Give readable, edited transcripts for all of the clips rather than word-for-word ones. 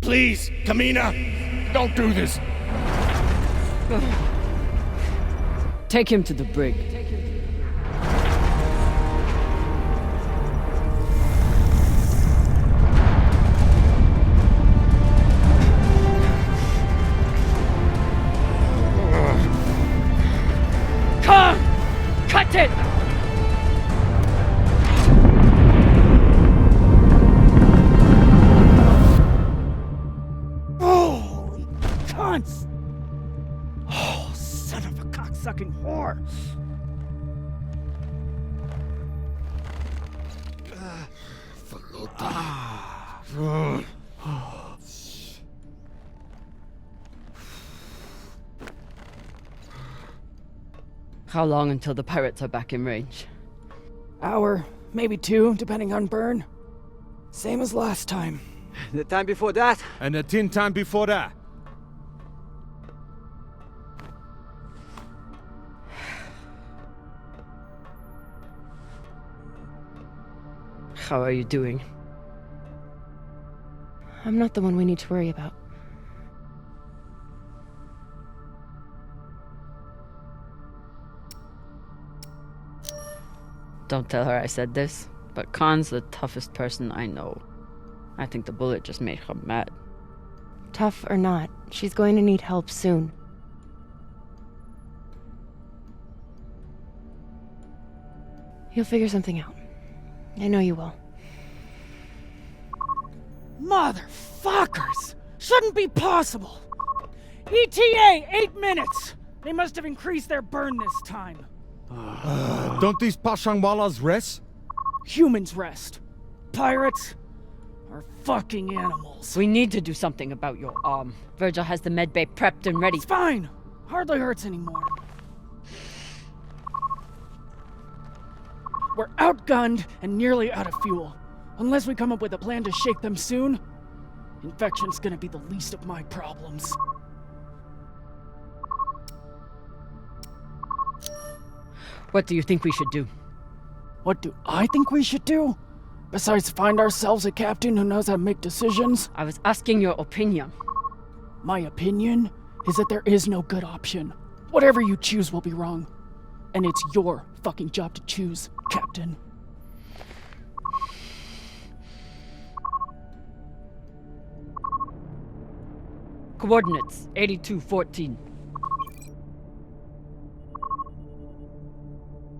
Please, Camina, don't do this. Take him to the brig. Come! Cut it! Holy cunts! Oh, son of a cocksucking whore! How long until the pirates are back in range? Hour, maybe 2, depending on burn. Same as last time. The time before that? And the 10 time before that. How are you doing? I'm not the one we need to worry about. Don't tell her I said this, but Khan's the toughest person I know. I think the bullet just made her mad. Tough or not, she's going to need help soon. You'll figure something out. I know you will. Motherfuckers! Shouldn't be possible! ETA, 8 minutes! They must have increased their burn this time. Don't these Pashangwalas rest? Humans rest. Pirates are fucking animals. We need to do something about your arm. Virgil has the medbay prepped and ready. It's fine. Hardly hurts anymore. We're outgunned and nearly out of fuel. Unless we come up with a plan to shake them soon, infection's gonna be the least of my problems. What do you think we should do? What do I think we should do? Besides find ourselves a captain who knows how to make decisions? I was asking your opinion. My opinion is that there is no good option. Whatever you choose will be wrong. And it's your fucking job to choose, Captain. Coordinates, 8214.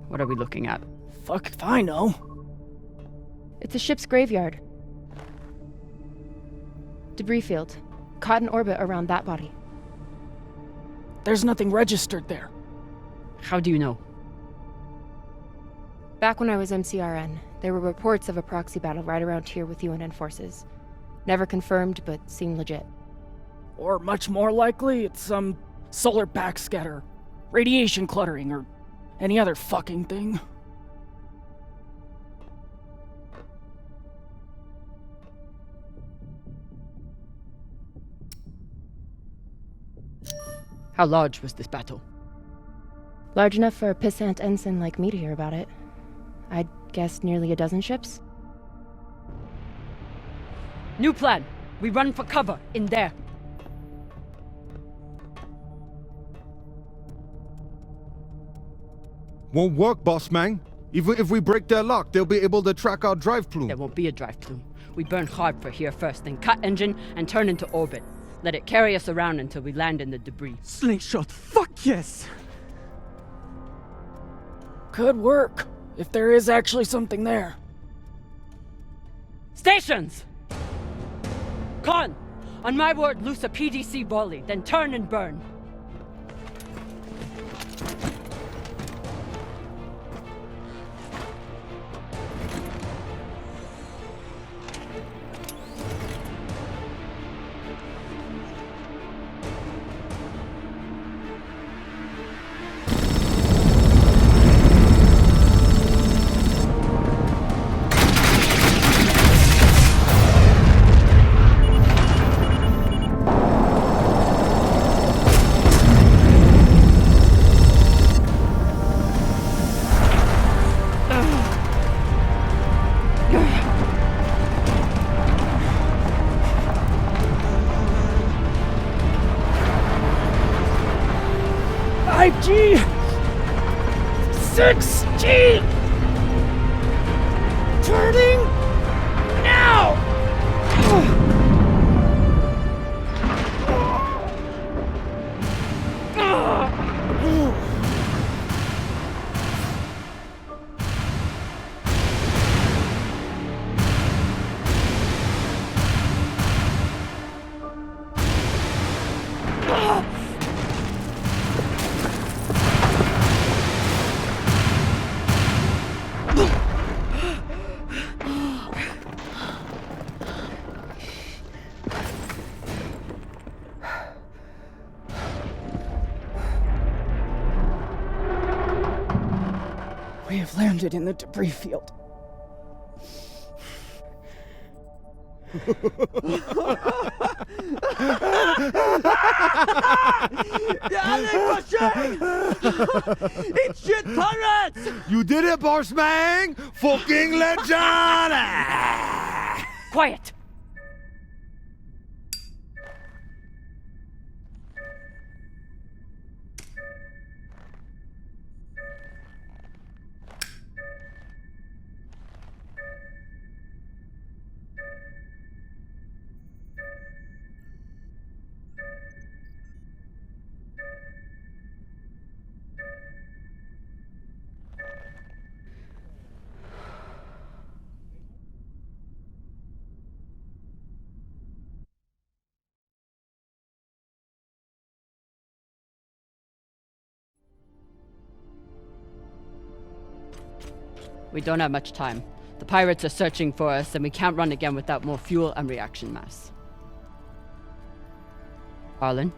What are we looking at? Fuck if I know. It's a ship's graveyard. Debris field. Caught in orbit around that body. There's nothing registered there. How do you know? Back when I was MCRN, there were reports of a proxy battle right around here with UN forces. Never confirmed, but seemed legit. Or much more likely, it's some solar backscatter, radiation cluttering, or any other fucking thing. How large was this battle? Large enough for a pissant ensign like me to hear about it. I'd guess nearly a dozen ships. New plan. We run for cover in there. Won't work, boss man. Even if we break their lock, they'll be able to track our drive plume. There won't be a drive plume. We burn hard for here first, then cut engine and turn into orbit. Let it carry us around until we land in the debris. Slingshot, fuck yes! Could work, if there is actually something there. Stations! Con! On my word, loose a PDC volley, then turn and burn. 5G! 6G! Turning now! We have landed in the debris field. It's shit pirates! You did it, boss man! Fucking legend! Quiet! We don't have much time. The pirates are searching for us, and we can't run again without more fuel and reaction mass. Arlen?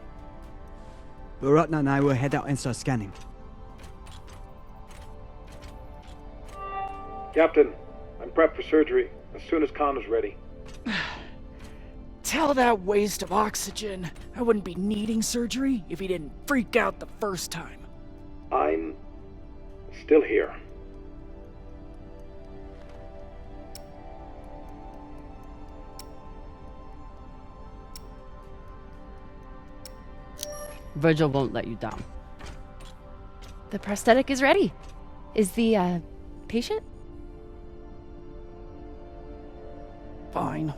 Baratna and I will head out and start scanning. Captain, I'm prepped for surgery as soon as Khan is ready. Tell that waste of oxygen I wouldn't be needing surgery if he didn't freak out the first time. I'm still here. Virgil won't let you down. The prosthetic is ready. Is the, patient? Fine.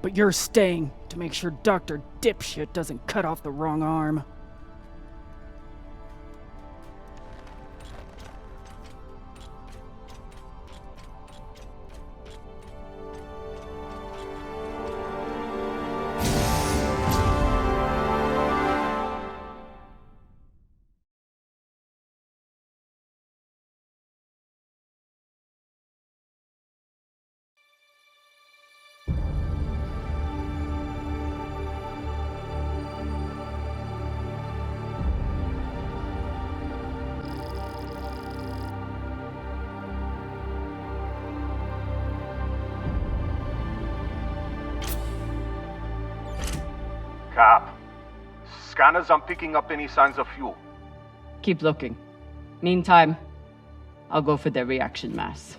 But you're staying to make sure Dr. Dipshit doesn't cut off the wrong arm. Cap, scanners aren't picking up any signs of fuel. Keep looking. Meantime, I'll go for their reaction mass.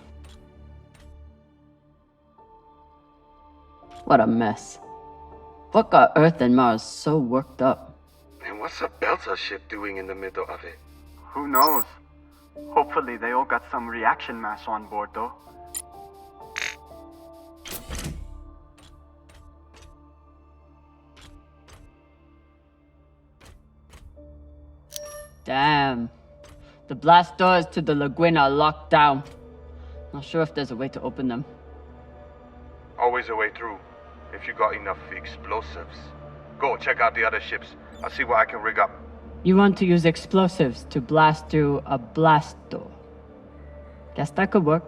What a mess. What got Earth and Mars so worked up? And what's a Belter ship doing in the middle of it? Who knows? Hopefully they all got some reaction mass on board, though. Damn. The blast doors to the lagoon are locked down. Not sure if there's a way to open them. Always a way through, if you got enough explosives. Go, check out the other ships. I'll see what I can rig up. You want to use explosives to blast through a blast door. Guess that could work.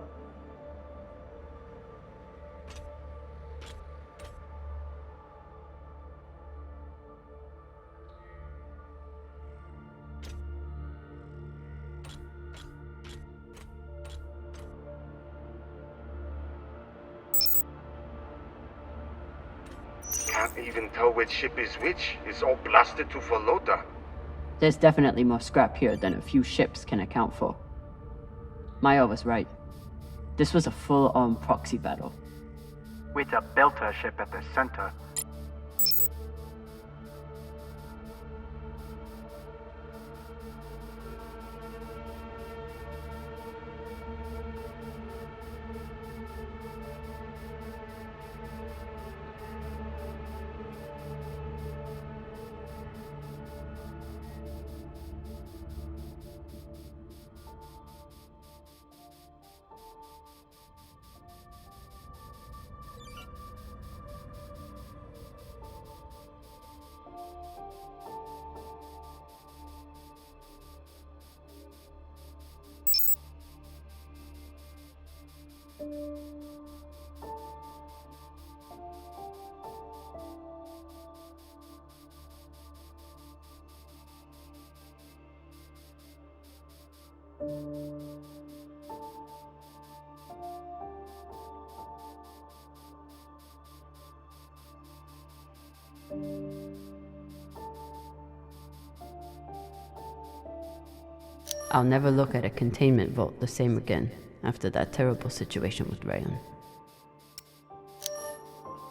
Can't even tell which ship is which. It's all blasted to Falota. There's definitely more scrap here than a few ships can account for. Maya was right. This was a full-on proxy battle. With a Belter ship at the center. I'll never look at a containment vault the same again after that terrible situation with Ryan.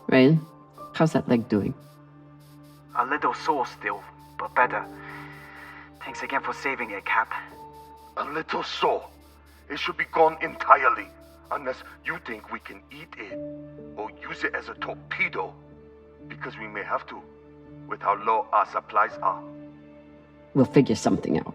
Ryan, how's that leg doing? A little sore still, but better. Thanks again for saving it, Cap. A little sore. It should be gone entirely, unless you think we can eat it or use it as a torpedo, because we may have to, with how low our supplies are. We'll figure something out.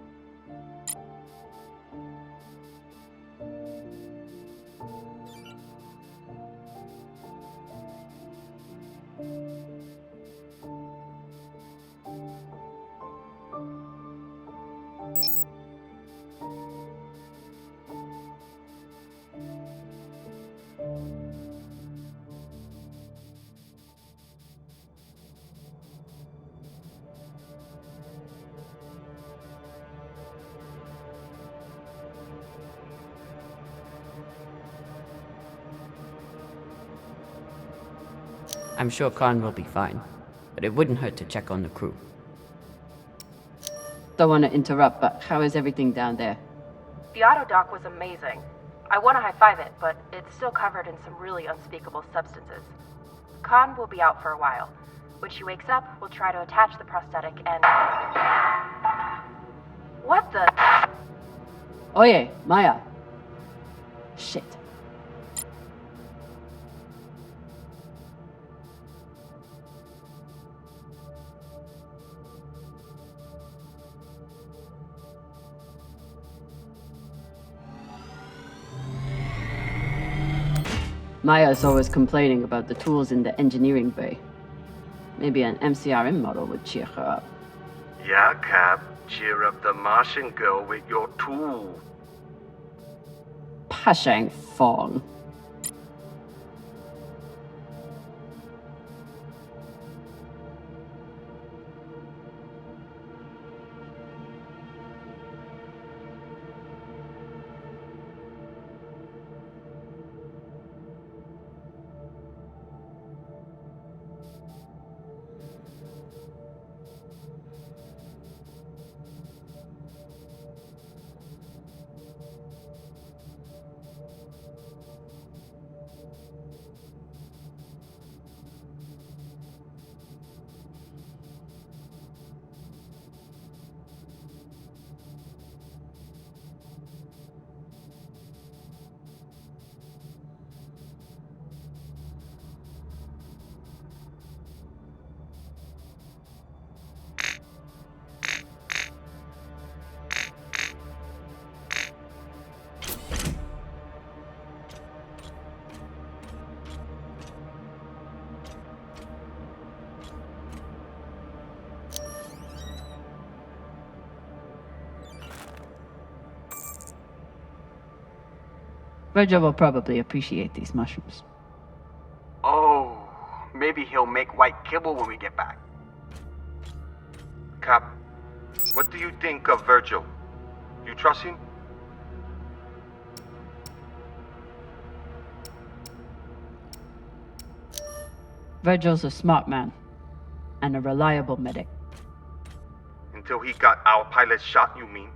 I'm sure Khan will be fine, but it wouldn't hurt to check on the crew. Don't want to interrupt, but how is everything down there? The auto dock was amazing. I want to high-five it, but it's still covered in some really unspeakable substances. Khan will be out for a while. When she wakes up, we'll try to attach the prosthetic and... What the... Oye, Maya. Shit. Maya's always complaining about the tools in the engineering bay. Maybe an MCRM model would cheer her up. Yeah, Cap. Cheer up the Martian girl with your tool. Pashang Fong. Virgil will probably appreciate these mushrooms. Oh, maybe he'll make white kibble when we get back. Cap, what do you think of Virgil? You trust him? Virgil's a smart man. And a reliable medic. Until he got our pilot shot, you mean?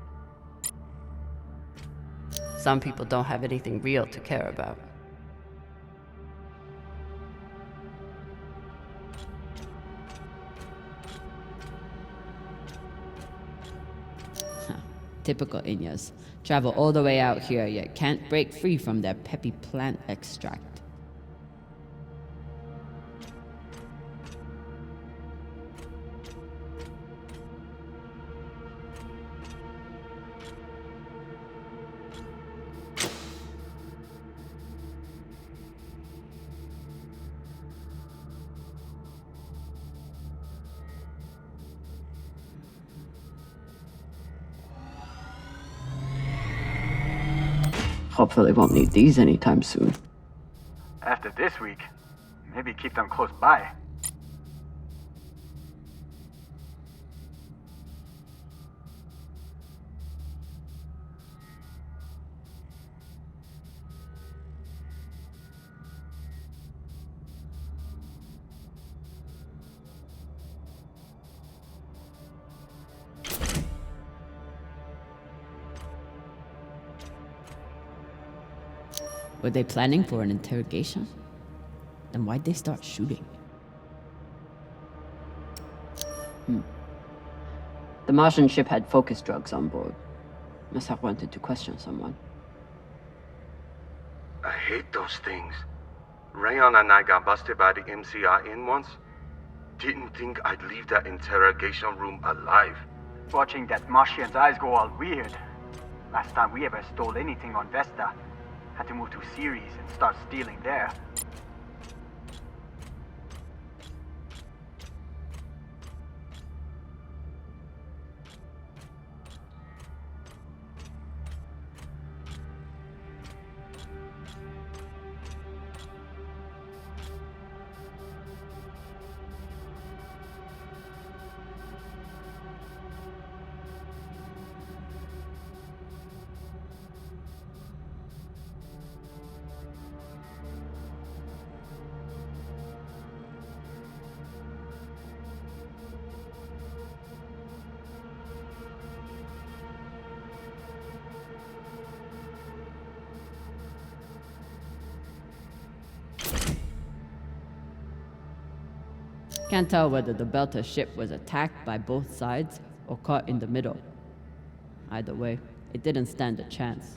Some people don't have anything real to care about. Typical Inyas. Travel all the way out here, yet can't break free from their peppy plant extract. Hopefully won't need these anytime soon. After this week, maybe keep them close by. Were they planning for an interrogation? Then why'd they start shooting? The Martian ship had focus drugs on board. Must have wanted to question someone. I hate those things. Rayon and I got busted by the MCR in once. Didn't think I'd leave that interrogation room alive. Watching that Martian's eyes go all weird. Last time we ever stole anything on Vesta, had to move to Ceres and start stealing there. Can't tell whether the Belter ship was attacked by both sides or caught in the middle. Either way, it didn't stand a chance.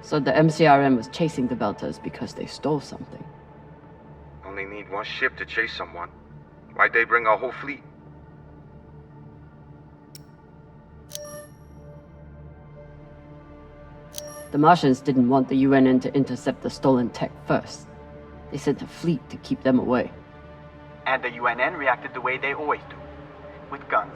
So the MCRM was chasing the Belters because they stole something. Only need one ship to chase someone. Why'd they bring a whole fleet? The Martians didn't want the UNN to intercept the stolen tech first. They sent a fleet to keep them away. And the UNN reacted the way they always do, with guns.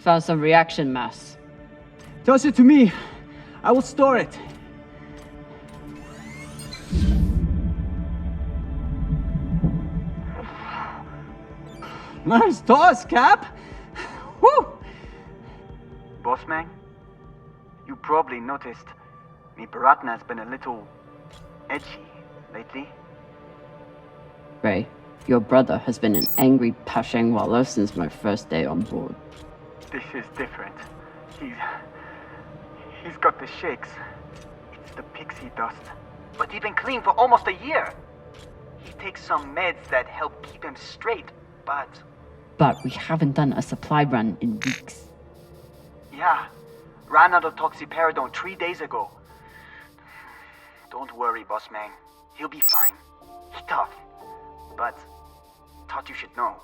Found some reaction mass. Toss it to me. I will store it. Nice toss, Cap. Woo! Bossman, you probably noticed me Baratna's been a little edgy lately. Ray, your brother has been an angry Pashang Waller since my first day on board. This is different. He's got the shakes. It's the pixie dust. But he's been clean for almost a year. He takes some meds that help keep him straight, but... But we haven't done a supply run in weeks. Yeah, ran out of toxiperidone 3 days ago. Don't worry, boss man. He'll be fine. He's tough. But thought you should know.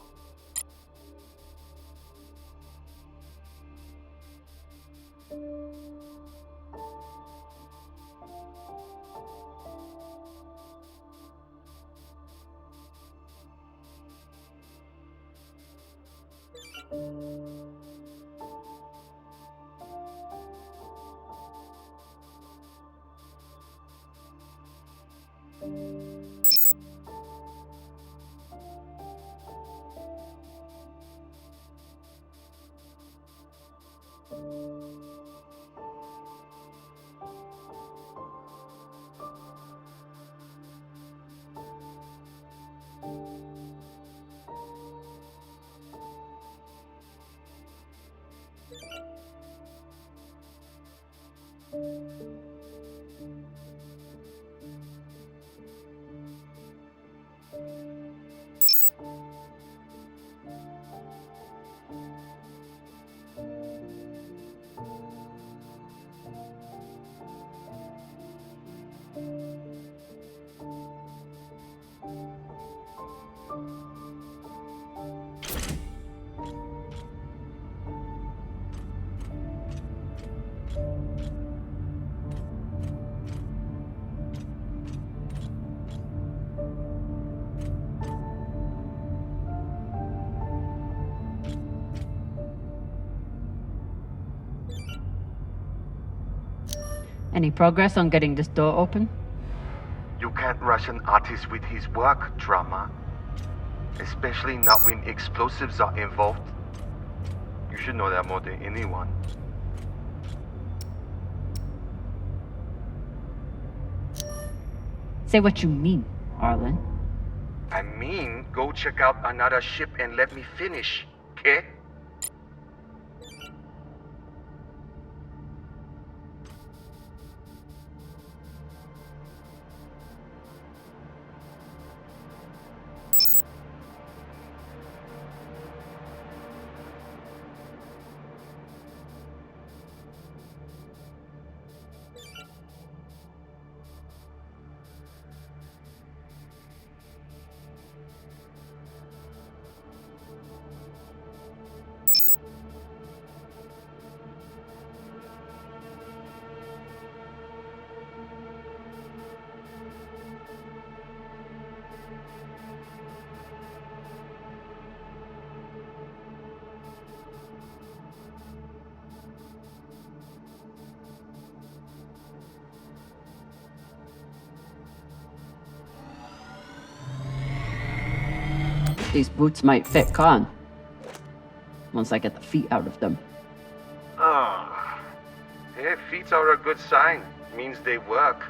Any progress on getting this door open? You can't rush an artist with his work, Drummer. Especially not when explosives are involved. You should know that more than anyone. Say what you mean, Arlen. I mean, go check out another ship and let me finish, okay? These boots might fit Khan. Once I get the feet out of them. Ah, yeah, feet are a good sign. Means they work.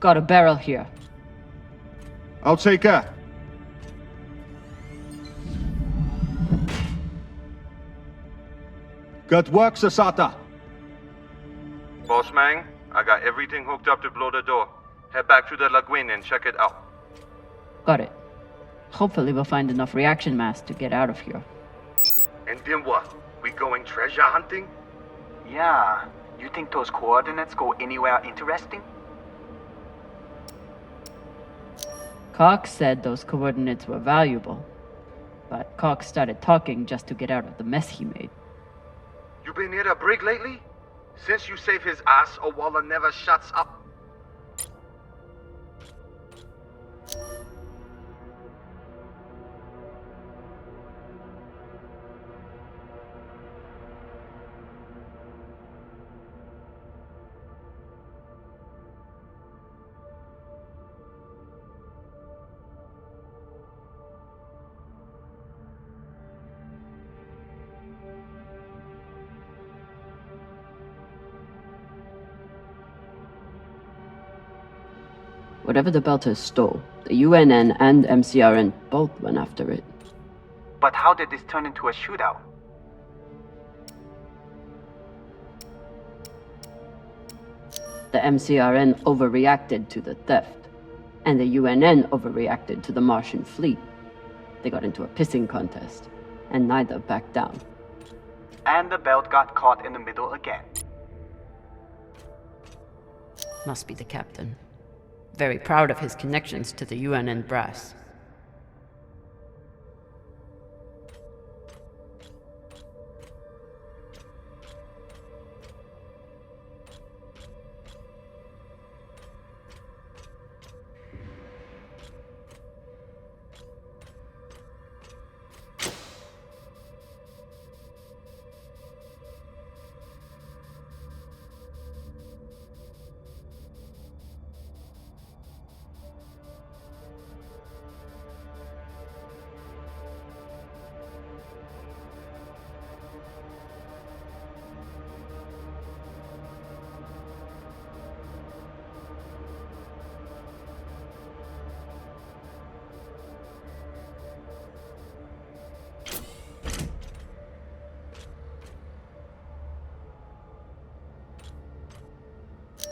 Got a barrel here. I'll take her. Good work, Sasata. Boss man, I got everything hooked up to blow the door. Head back to the lagoon and check it out. Got it. Hopefully we'll find enough reaction mass to get out of here. And then what? We going treasure hunting? Yeah. You think those coordinates go anywhere interesting? Cox said those coordinates were valuable, but Cox started talking just to get out of the mess he made. You been near the brig lately? Since you saved his ass, Owala never shuts up. Whatever the Belters stole, the UNN and MCRN both went after it. But how did this turn into a shootout? The MCRN overreacted to the theft, and the UNN overreacted to the Martian fleet. They got into a pissing contest, and neither backed down. And the belt got caught in the middle again. Must be the captain. Very proud of his connections to the UNN brass.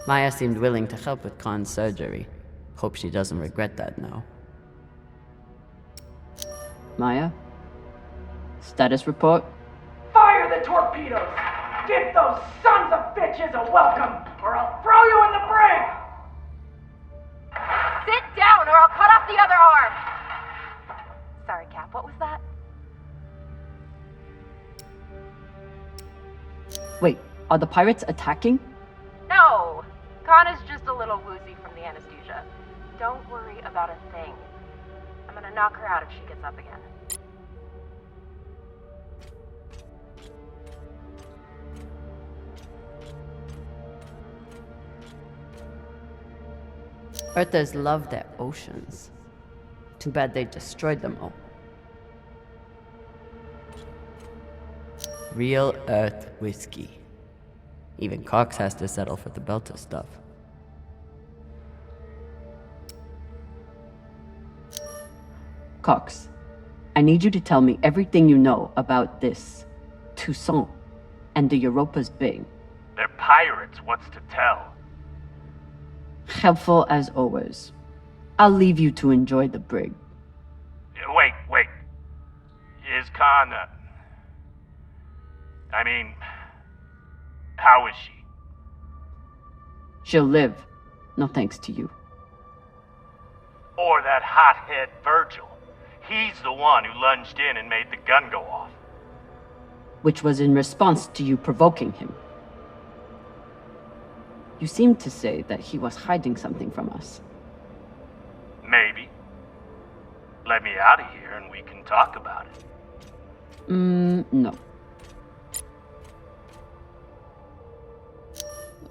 Maya seemed willing to help with Khan's surgery. Hope she doesn't regret that now. Maya? Status report? Fire the torpedoes! Give those sons of bitches a welcome, or I'll throw you in the brig! Sit down, or I'll cut off the other arm! Sorry, Cap, what was that? Wait, are the pirates attacking? No! Khan is just a little woozy from the anesthesia. Don't worry about a thing. I'm gonna knock her out if she gets up again. Earthers love their oceans. Too bad they destroyed them all. Real Earth whiskey. Even Cox has to settle for the Belter stuff. Cox, I need you to tell me everything you know about this Toussaint and the Europa's Bing. They're pirates, what's to tell? Helpful as always. I'll leave you to enjoy the brig. Wait. Is Khan, I mean, how is she? She'll live. No thanks to you. Or that hothead Virgil. He's the one who lunged in and made the gun go off. Which was in response to you provoking him. You seemed to say that he was hiding something from us. Maybe. Let me out of here and we can talk about it. No.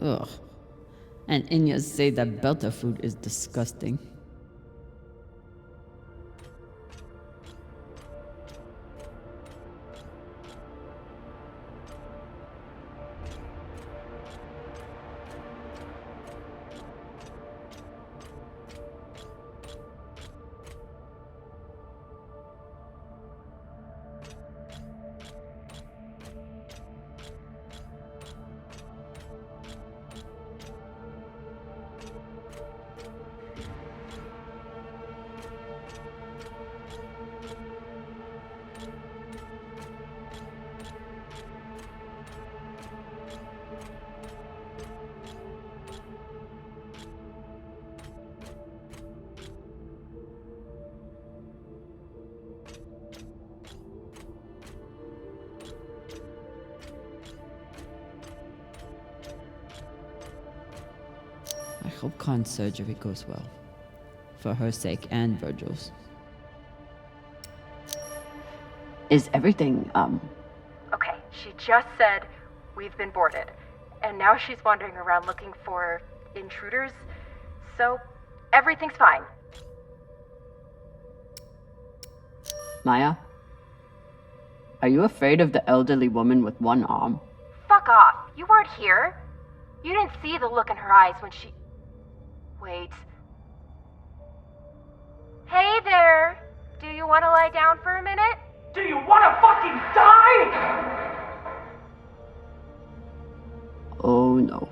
Ugh. And Inyas say that Belter food is disgusting. I hope Khan's surgery goes well. For her sake and Virgil's. Is everything, Okay, she just said we've been boarded. And now she's wandering around looking for intruders. So, everything's fine. Maya? Are you afraid of the elderly woman with one arm? Fuck off. You weren't here. You didn't see the look in her eyes when she... Wait. Hey there. Do you want to lie down for a minute? Do you wanna fucking die? Oh no.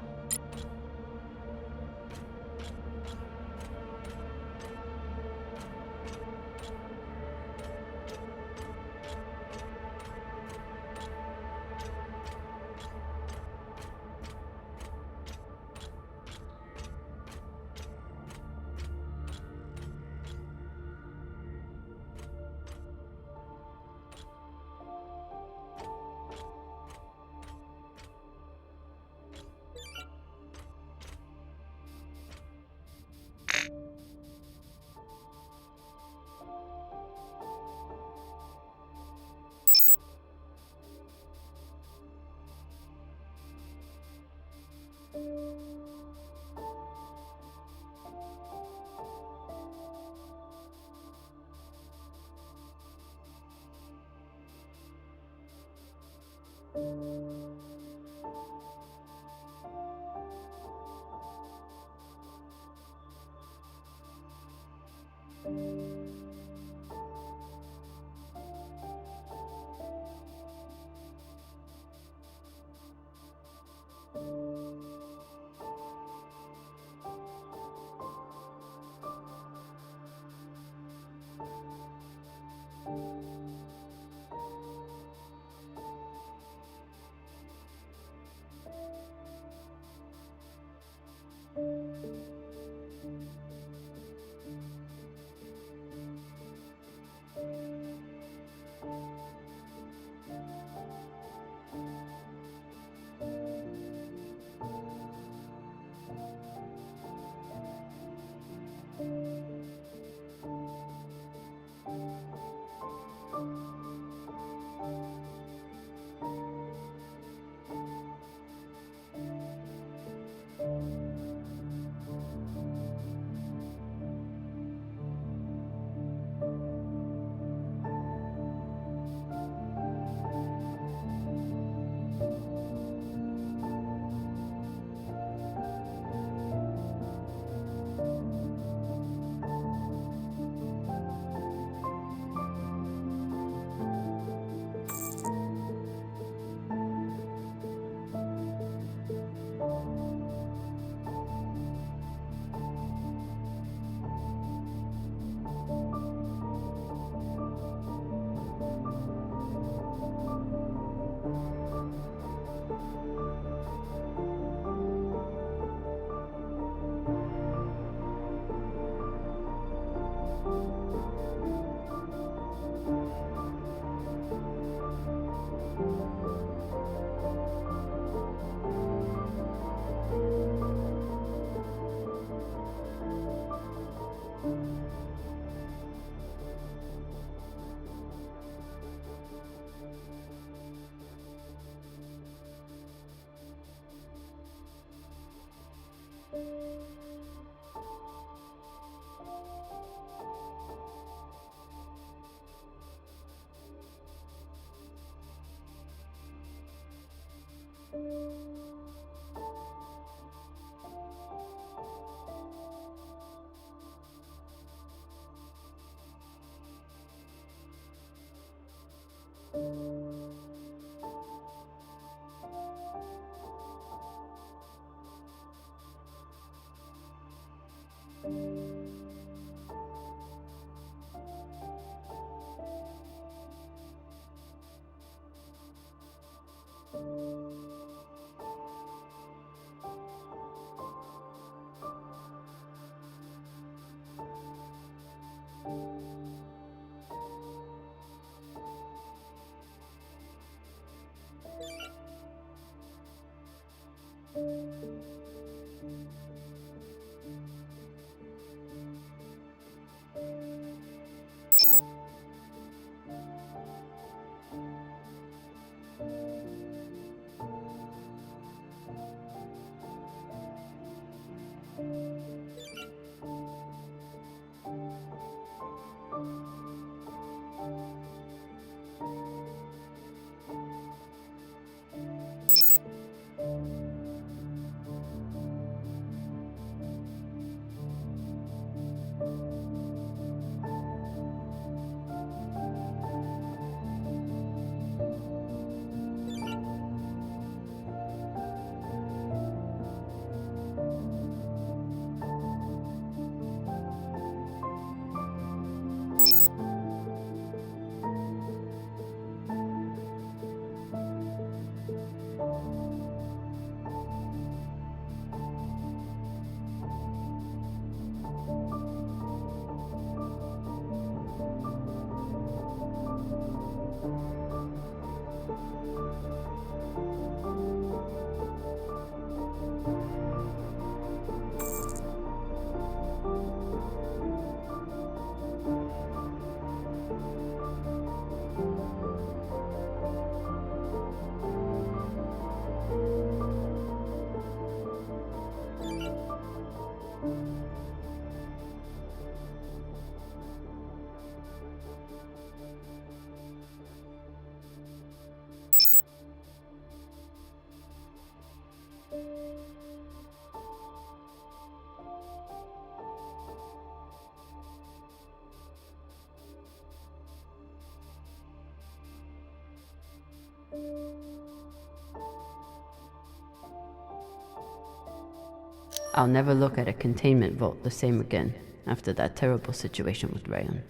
I'll never look at a containment vault the same again after that terrible situation with Rayon.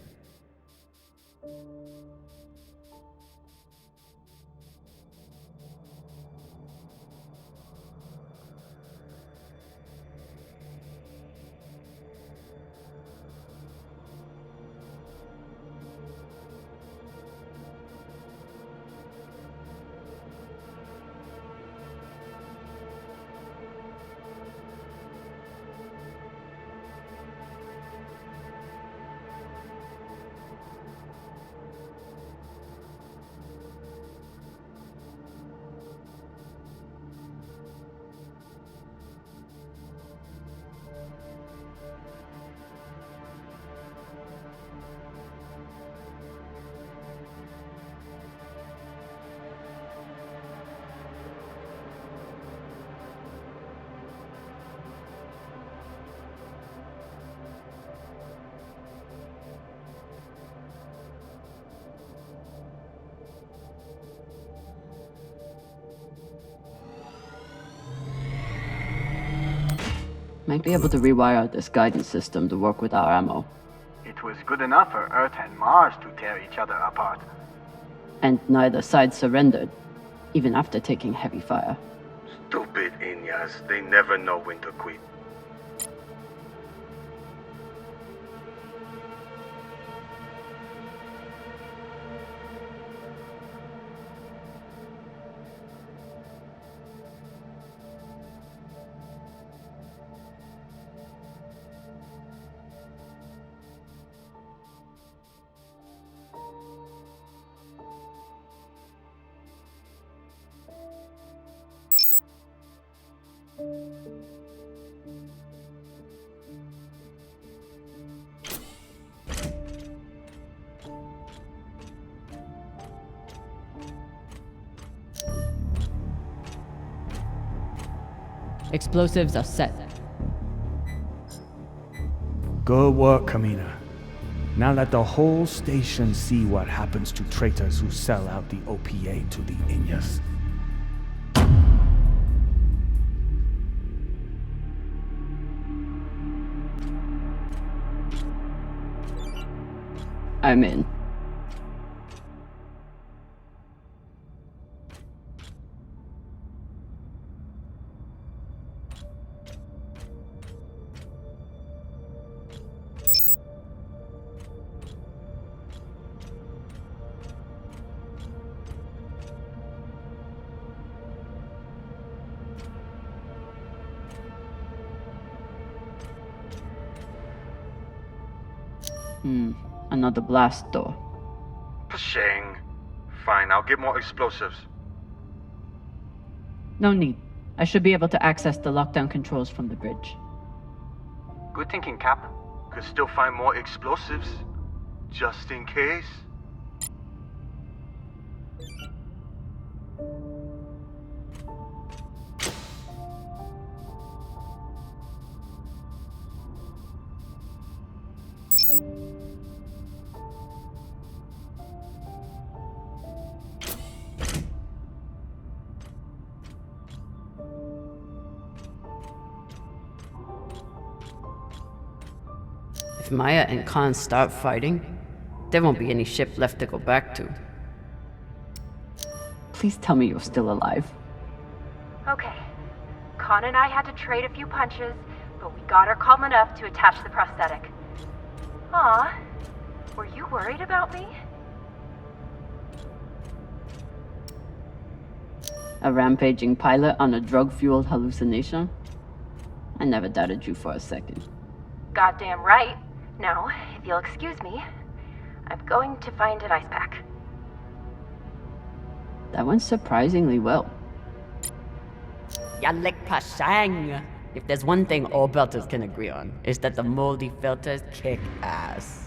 Might be able to rewire this guidance system to work with our ammo. It was good enough for Earth and Mars to tear each other apart. And neither side surrendered, even after taking heavy fire. Stupid Inyas. They never know when to quit. Explosives are set. Good work, Camina. Now let the whole station see what happens to traitors who sell out the OPA to the Inyas. I'm in. Another blast door. Pashang. Fine, I'll get more explosives. No need. I should be able to access the lockdown controls from the bridge. Good thinking, Cap. Could still find more explosives. Just in case. If Maya and Khan start fighting, there won't be any ship left to go back to. Please tell me you're still alive. Okay. Con and I had to trade a few punches, but we got her calm enough to attach the prosthetic. Aw, were you worried about me? A rampaging pilot on a drug-fueled hallucination? I never doubted you for a second. Goddamn right. Now, if you'll excuse me, I'm going to find an ice pack. That went surprisingly well. Yalek Pashang! If there's one thing all belters can agree on, is that the moldy filters kick ass.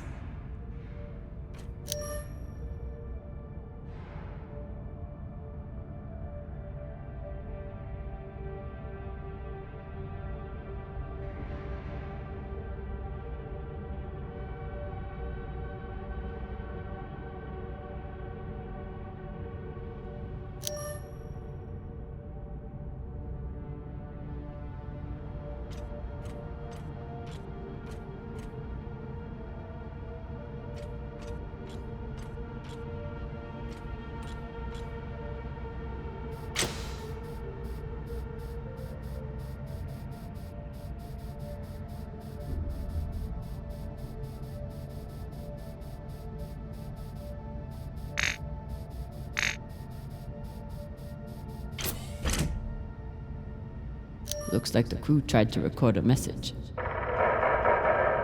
Looks like the crew tried to record a message.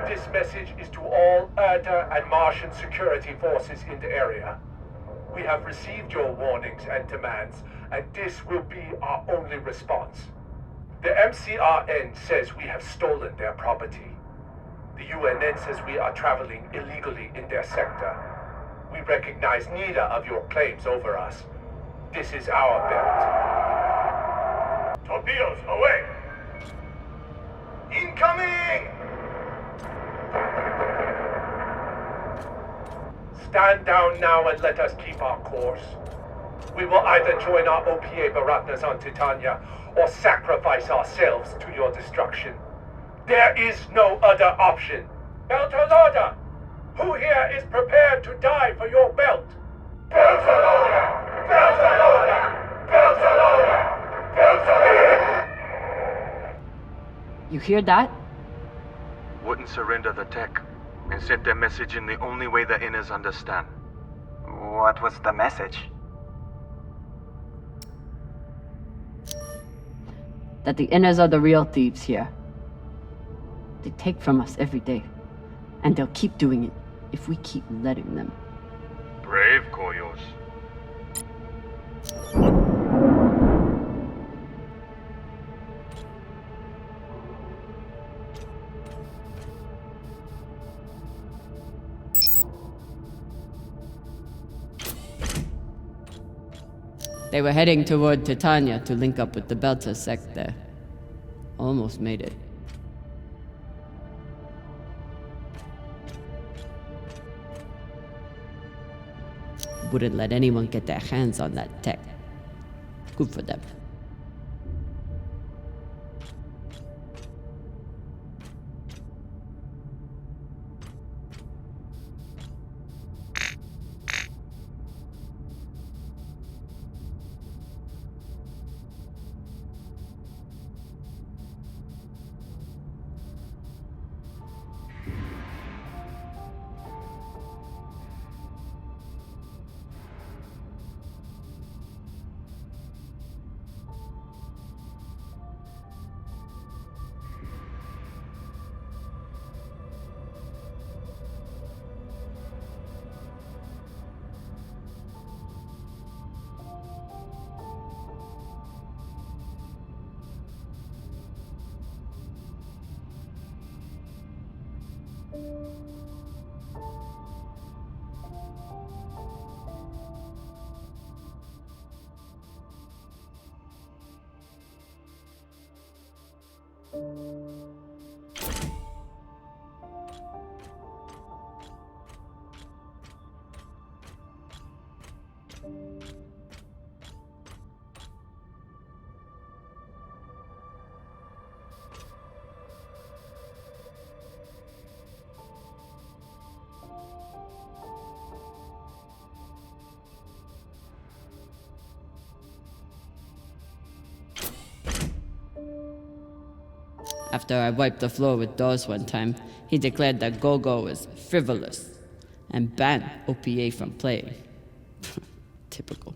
This message is to all Erda and Martian security forces in the area. We have received your warnings and demands, and this will be our only response. The MCRN says we have stolen their property. The UNN says we are traveling illegally in their sector. We recognize neither of your claims over us. This is our belt. Torpedoes, away! Incoming! Stand down now and let us keep our course. We will either join our OPA Baratnas on Titania or sacrifice ourselves to your destruction. There is no other option. Beltalorda! Who here is prepared to die for your belt? Beltalorda! Beltalorda! Beltalorda! Beltalorda! You hear that? Wouldn't surrender the tech, and sent their message in the only way the Inners understand. What was the message? That the Inners are the real thieves here. They take from us every day, and they'll keep doing it if we keep letting them. Brave, Koyos. They were heading toward Titania to link up with the Belter sect there. Almost made it. Wouldn't let anyone get their hands on that tech. Good for them. After I wiped the floor with Dawes one time, he declared that Go-Go was frivolous and banned OPA from playing. Typical.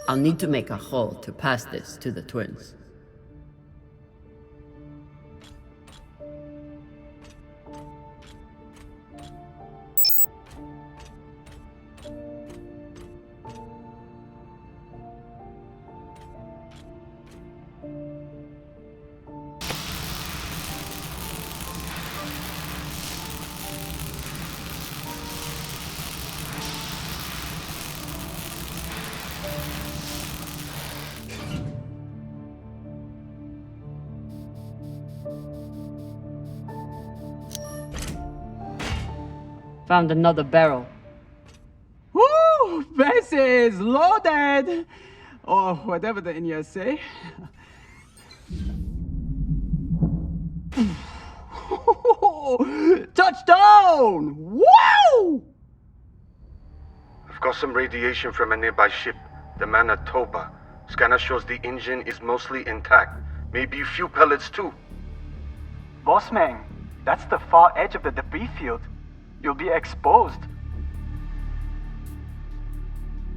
I'll need to make a hole to pass this to the twins. Found another barrel. Woo! This is loaded! Or whatever the Indians say. Touchdown! Wow! I've got some radiation from a nearby ship, the Manitoba. Scanner shows the engine is mostly intact. Maybe a few pellets too. Bossman, that's the far edge of the debris field. You'll be exposed.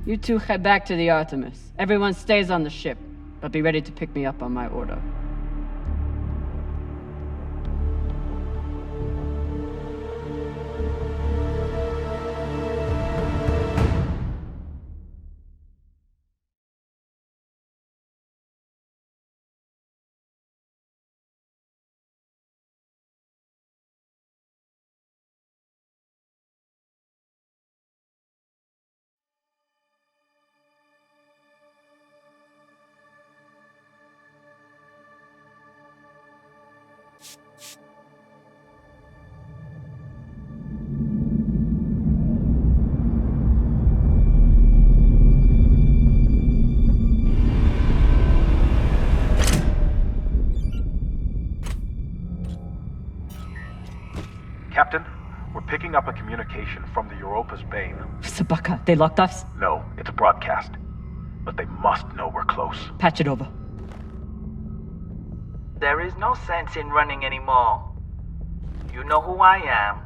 You two head back to the Artemis. Everyone stays on the ship, but be ready to pick me up on my order. Captain, we're picking up a communication from the Europa's Bane. Sabaka, they locked us? No, it's a broadcast. But they must know we're close. Patch it over. There is no sense in running anymore. You know who I am,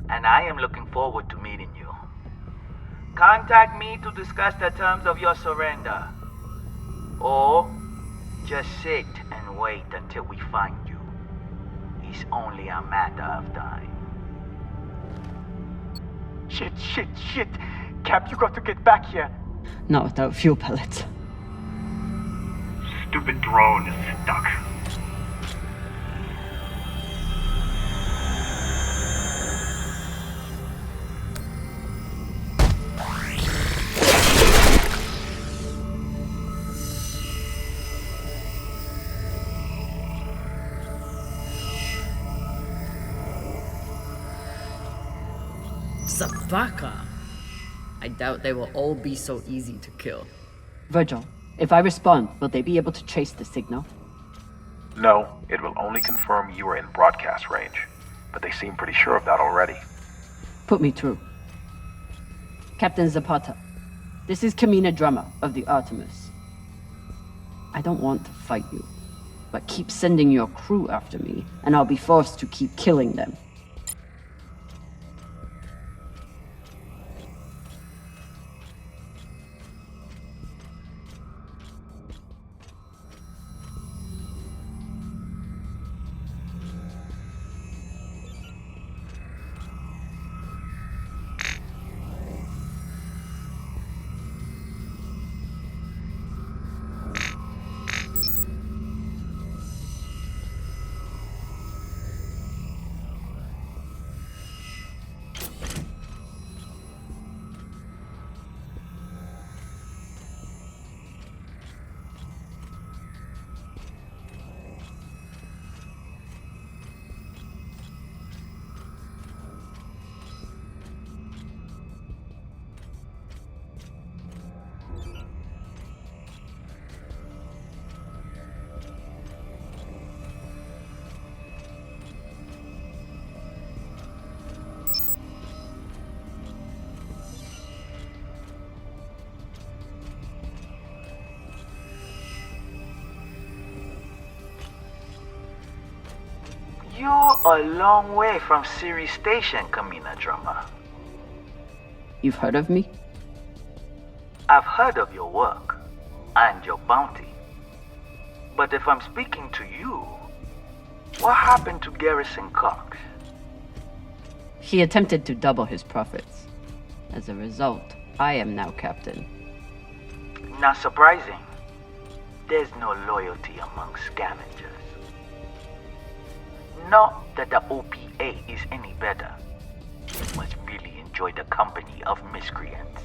and I am looking forward to meeting you. Contact me to discuss the terms of your surrender. Or just sit and wait until we find you. It's only a matter of time. Shit. Cap, you got to get back here. Not without fuel pellets. Stupid drone is stuck. Sabaka. I doubt they will all be so easy to kill. Virgil, if I respond, will they be able to trace the signal? No, it will only confirm you are in broadcast range. But they seem pretty sure of that already. Put me through. Captain Zapata, this is Camina Drummer of the Artemis. I don't want to fight you, but keep sending your crew after me, and I'll be forced to keep killing them. You're a long way from Series Station, Camina Drummer. You've heard of me? I've heard of your work and your bounty. But if I'm speaking to you, what happened to Garrison Cox? He attempted to double his profits. As a result, I am now captain. Not surprising. There's no loyalty among scavengers. Not that the OPA is any better. You must really enjoy the company of miscreants.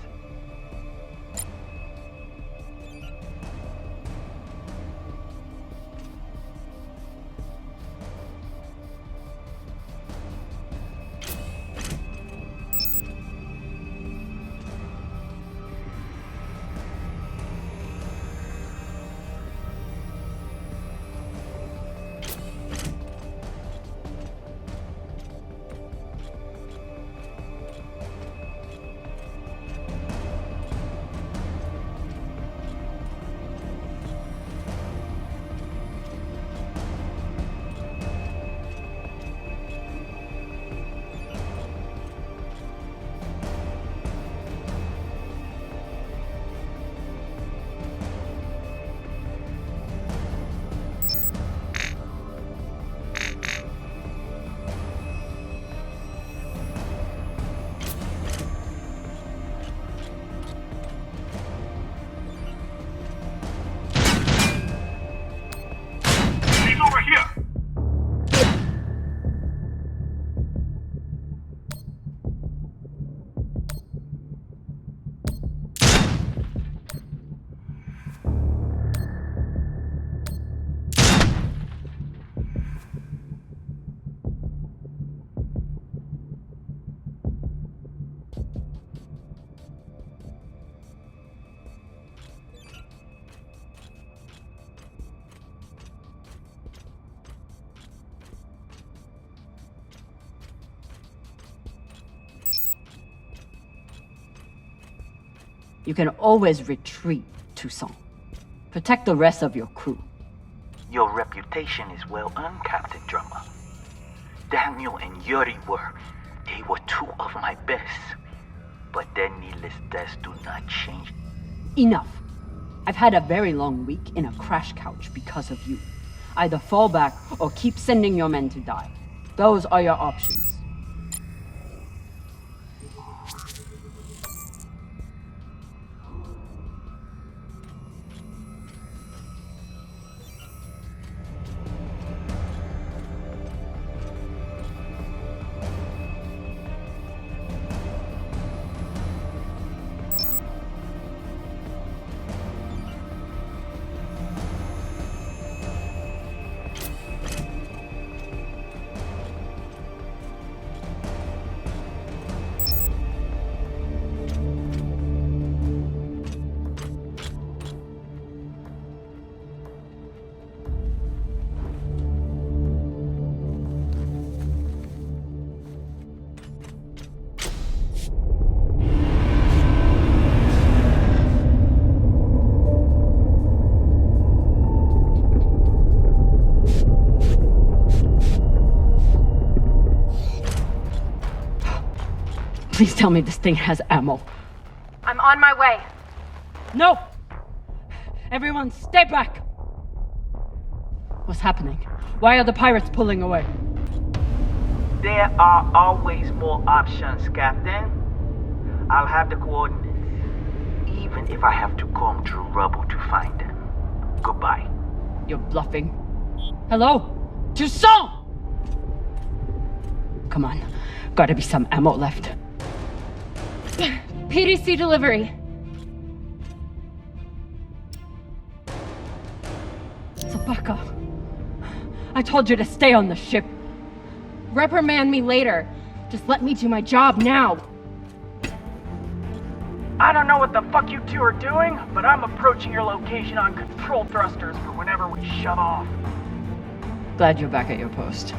You can always retreat, Toussaint. Protect the rest of your crew. Your reputation is well earned, Captain Drummer. Daniel and Yuri they were two of my best. But then, needless his deaths do not change. Enough. I've had a very long week in a crash couch because of you. Either fall back or keep sending your men to die. Those are your options. Please tell me this thing has ammo. I'm on my way. No! Everyone, stay back! What's happening? Why are the pirates pulling away? There are always more options, Captain. I'll have the coordinates, even if I have to comb through rubble to find them. Goodbye. You're bluffing. Hello? Toussaint! Come on. Gotta be some ammo left. PDC delivery. Sabaka. I told you to stay on the ship. Reprimand me later. Just let me do my job now. I don't know what the fuck you two are doing, but I'm approaching your location on control thrusters for whenever we shove off. Glad you're back at your post.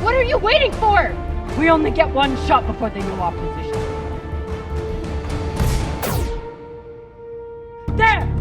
What are you waiting for? We only get one shot before they know our position. There!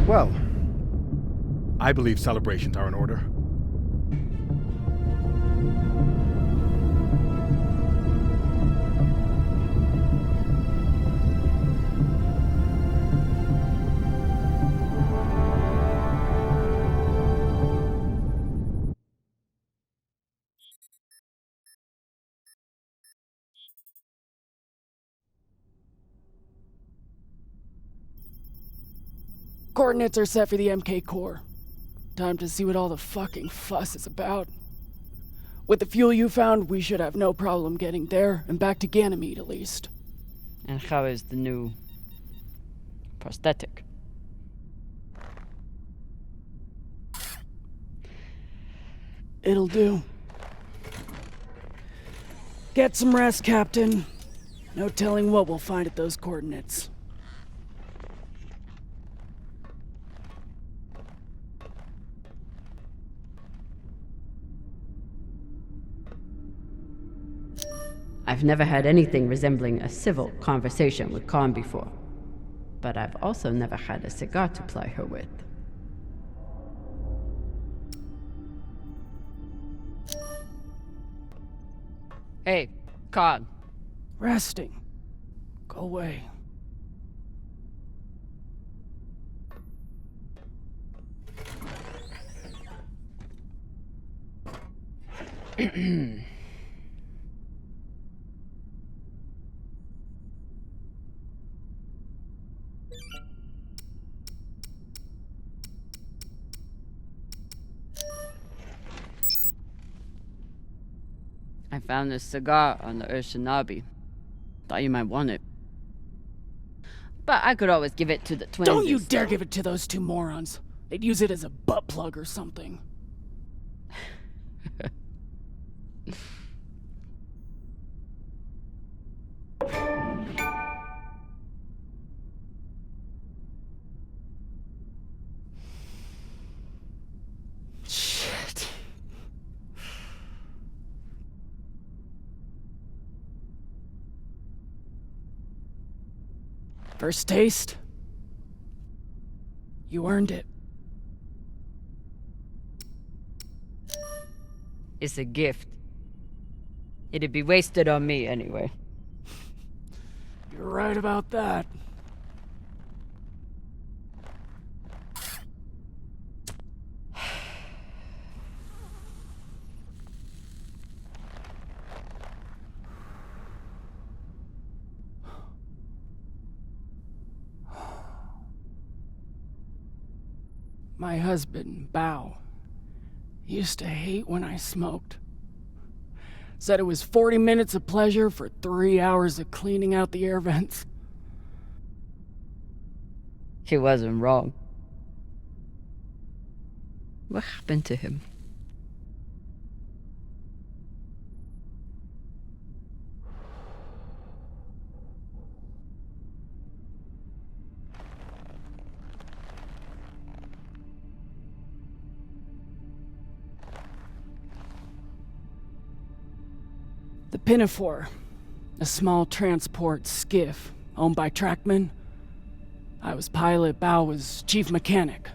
Well, I believe celebrations are in order. Coordinates are set for the MK core. Time to see what all the fucking fuss is about. With the fuel you found, we should have no problem getting there and back to Ganymede at least. And how is the new prosthetic? It'll do. Get some rest, Captain. No telling what we'll find at those coordinates. I've never had anything resembling a civil conversation with Khan before, but I've also never had a cigar to ply her with. Hey, Khan. Resting. Go away. I found this cigar on the Urshanabi. Thought you might want it. But I could always give it to the twins. Don't you dare give it to those two morons. They'd use it as a butt plug or something. Shit. First taste? You earned it. It's a gift. It'd be wasted on me anyway. You're right about that. My husband, Bao, used to hate when I smoked. Said it was 40 minutes of pleasure for 3 hours of cleaning out the air vents. He wasn't wrong. What happened to him? The Pinafore, a small transport skiff owned by Trackman. I was pilot, Bao was chief mechanic.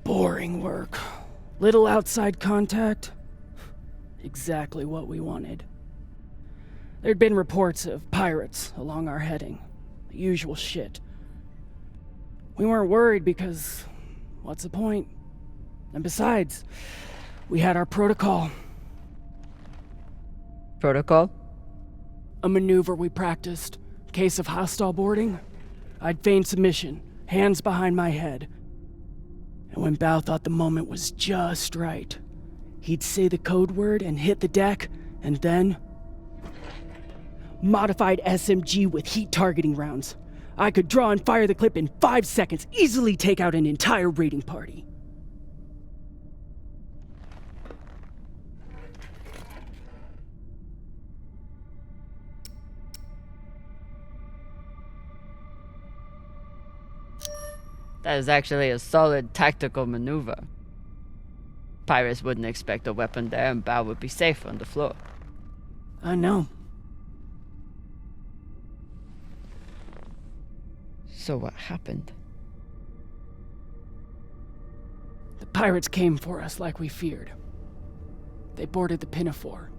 Boring work. Little outside contact. Exactly what we wanted. There'd been reports of pirates along our heading. The usual shit. We weren't worried because, what's the point? And besides, we had our protocol. Protocol? A maneuver we practiced. Case of hostile boarding, I'd feign submission, hands behind my head. And when Bao thought the moment was just right, he'd say the code word and hit the deck, and then... modified SMG with heat targeting rounds. I could draw and fire the clip in 5 seconds, easily take out an entire raiding party. That is actually a solid tactical maneuver. Pirates wouldn't expect a weapon there, and Bao would be safe on the floor. I know. So what happened? The pirates came for us like we feared. They boarded the Pinafore.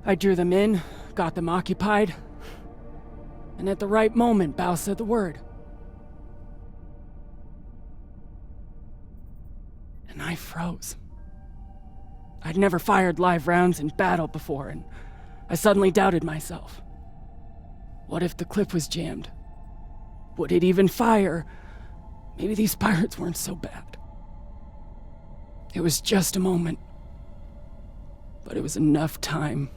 I drew them in, got them occupied, and at the right moment, Bao said the word. And I froze. I'd never fired live rounds in battle before, and I suddenly doubted myself. What if the clip was jammed? Would it even fire? Maybe these pirates weren't so bad. It was just a moment. But it was enough time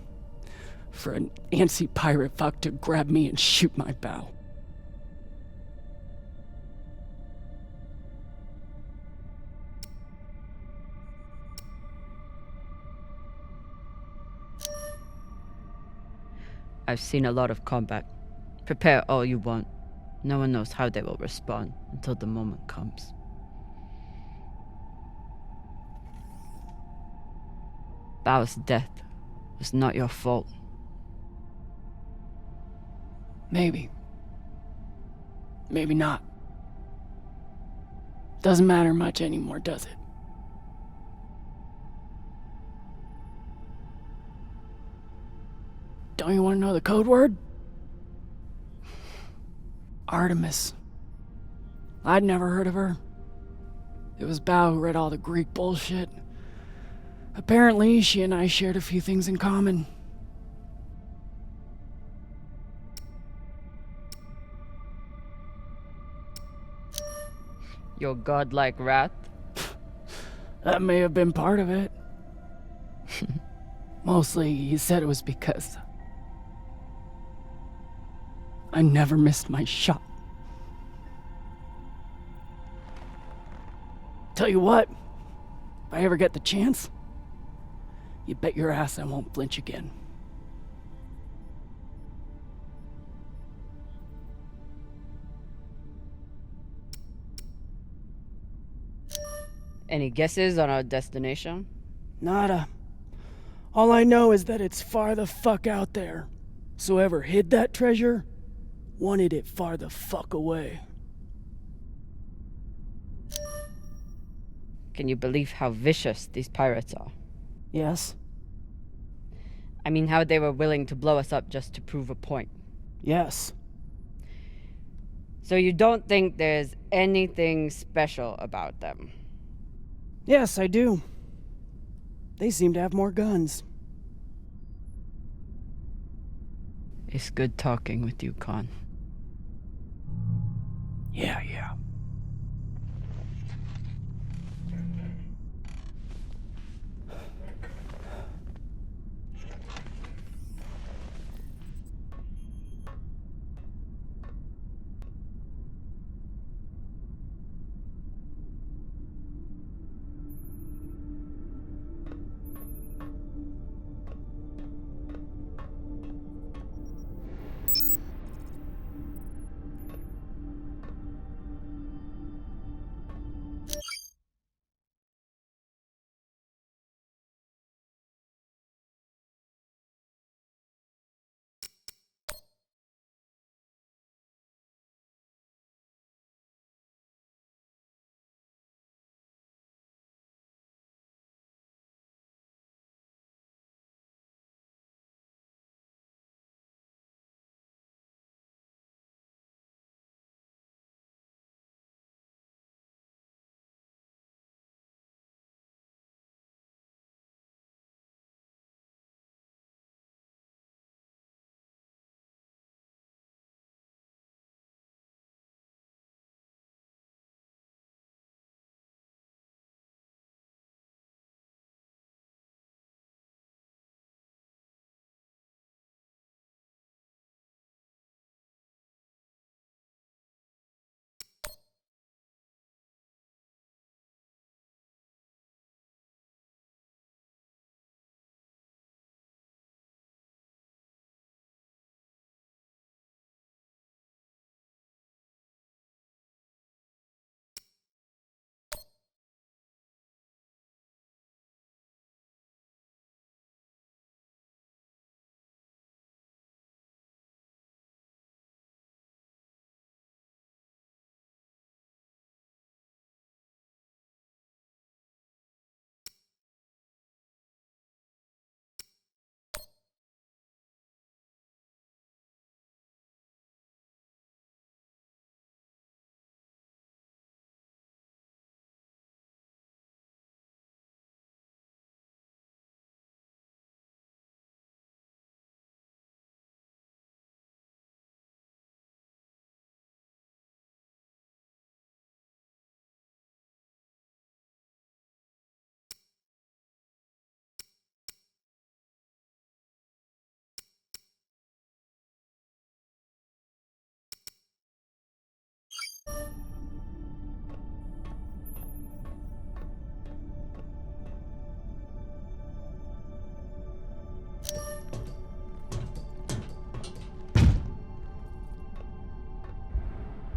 for an antsy pirate fuck to grab me and shoot my bow. I've seen a lot of combat. Prepare all you want. No one knows how they will respond until the moment comes. Bao's death was not your fault. Maybe. Maybe not. Doesn't matter much anymore, does it? Don't you want to know the code word? Artemis. I'd never heard of her. It was Bao who read all the Greek bullshit. Apparently, she and I shared a few things in common. Your godlike wrath? That may have been part of it. Mostly, he said it was because I never missed my shot. Tell you what, if I ever get the chance, you bet your ass I won't flinch again. Any guesses on our destination? Nada. All I know is that it's far the fuck out there. So whoever hid that treasure wanted it far the fuck away. Can you believe how vicious these pirates are? Yes. I mean, how they were willing to blow us up just to prove a point. Yes. So you don't think there's anything special about them? Yes, I do. They seem to have more guns. It's good talking with you, Khan. Yeah.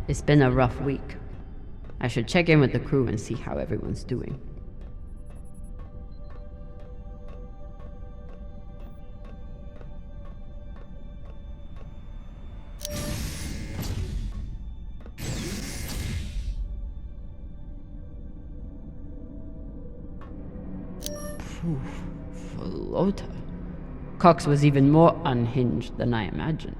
It's been a rough week. I should check in with the crew and see how everyone's doing. Flota. Cox was even more unhinged than I imagined.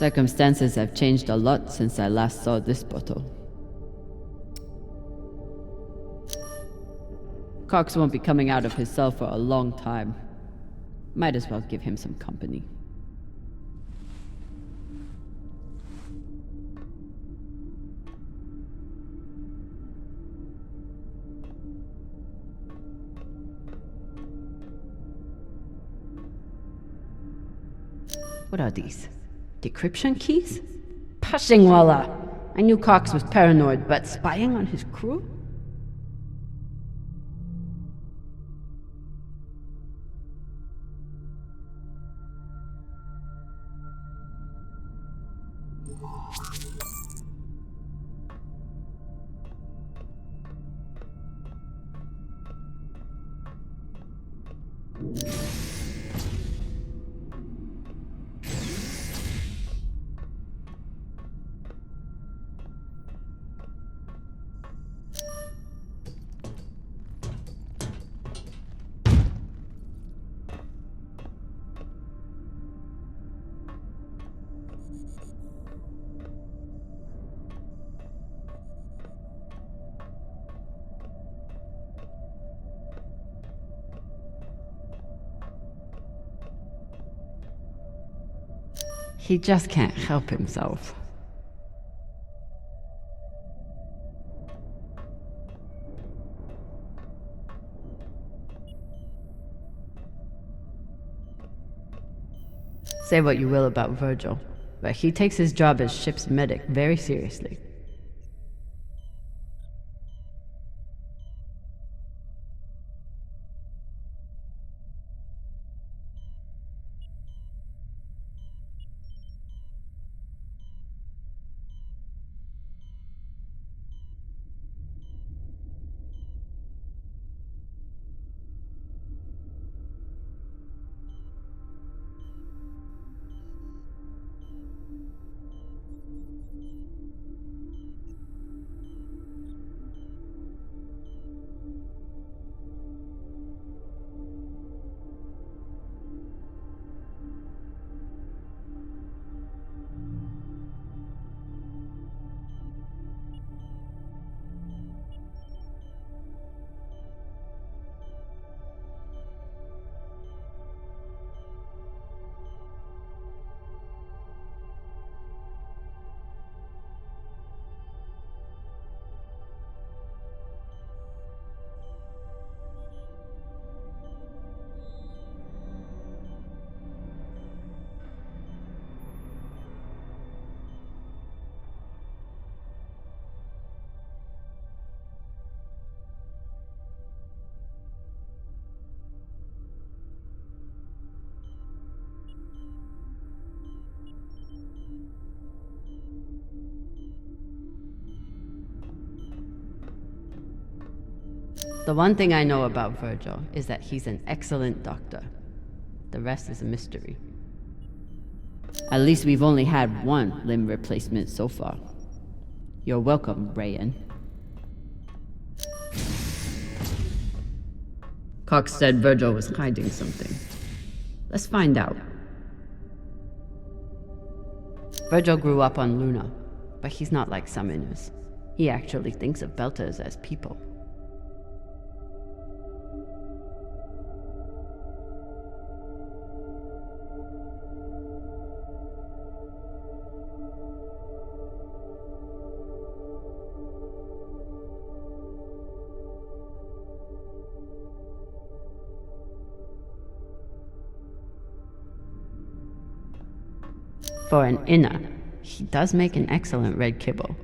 Circumstances have changed a lot since I last saw this bottle. Cox won't be coming out of his cell for a long time. Might as well give him some company. What are these? Decryption keys? Pashingwala! I knew Cox was paranoid, but spying on his crew? He just can't help himself. Say what you will about Virgil, but he takes his job as ship's medic very seriously. The one thing I know about Virgil is that he's an excellent doctor. The rest is a mystery. At least we've only had one limb replacement so far. You're welcome, Rayan. Cox said Virgil was hiding something. Let's find out. Virgil grew up on Luna, But he's not like summoners. He actually thinks of Belters as people. For an inner, he does make an excellent red kibble.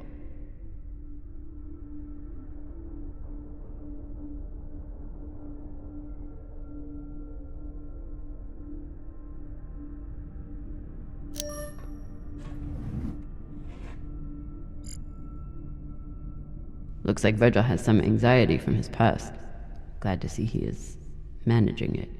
Looks like Virgil has some anxiety from his past. Glad to see he is managing it.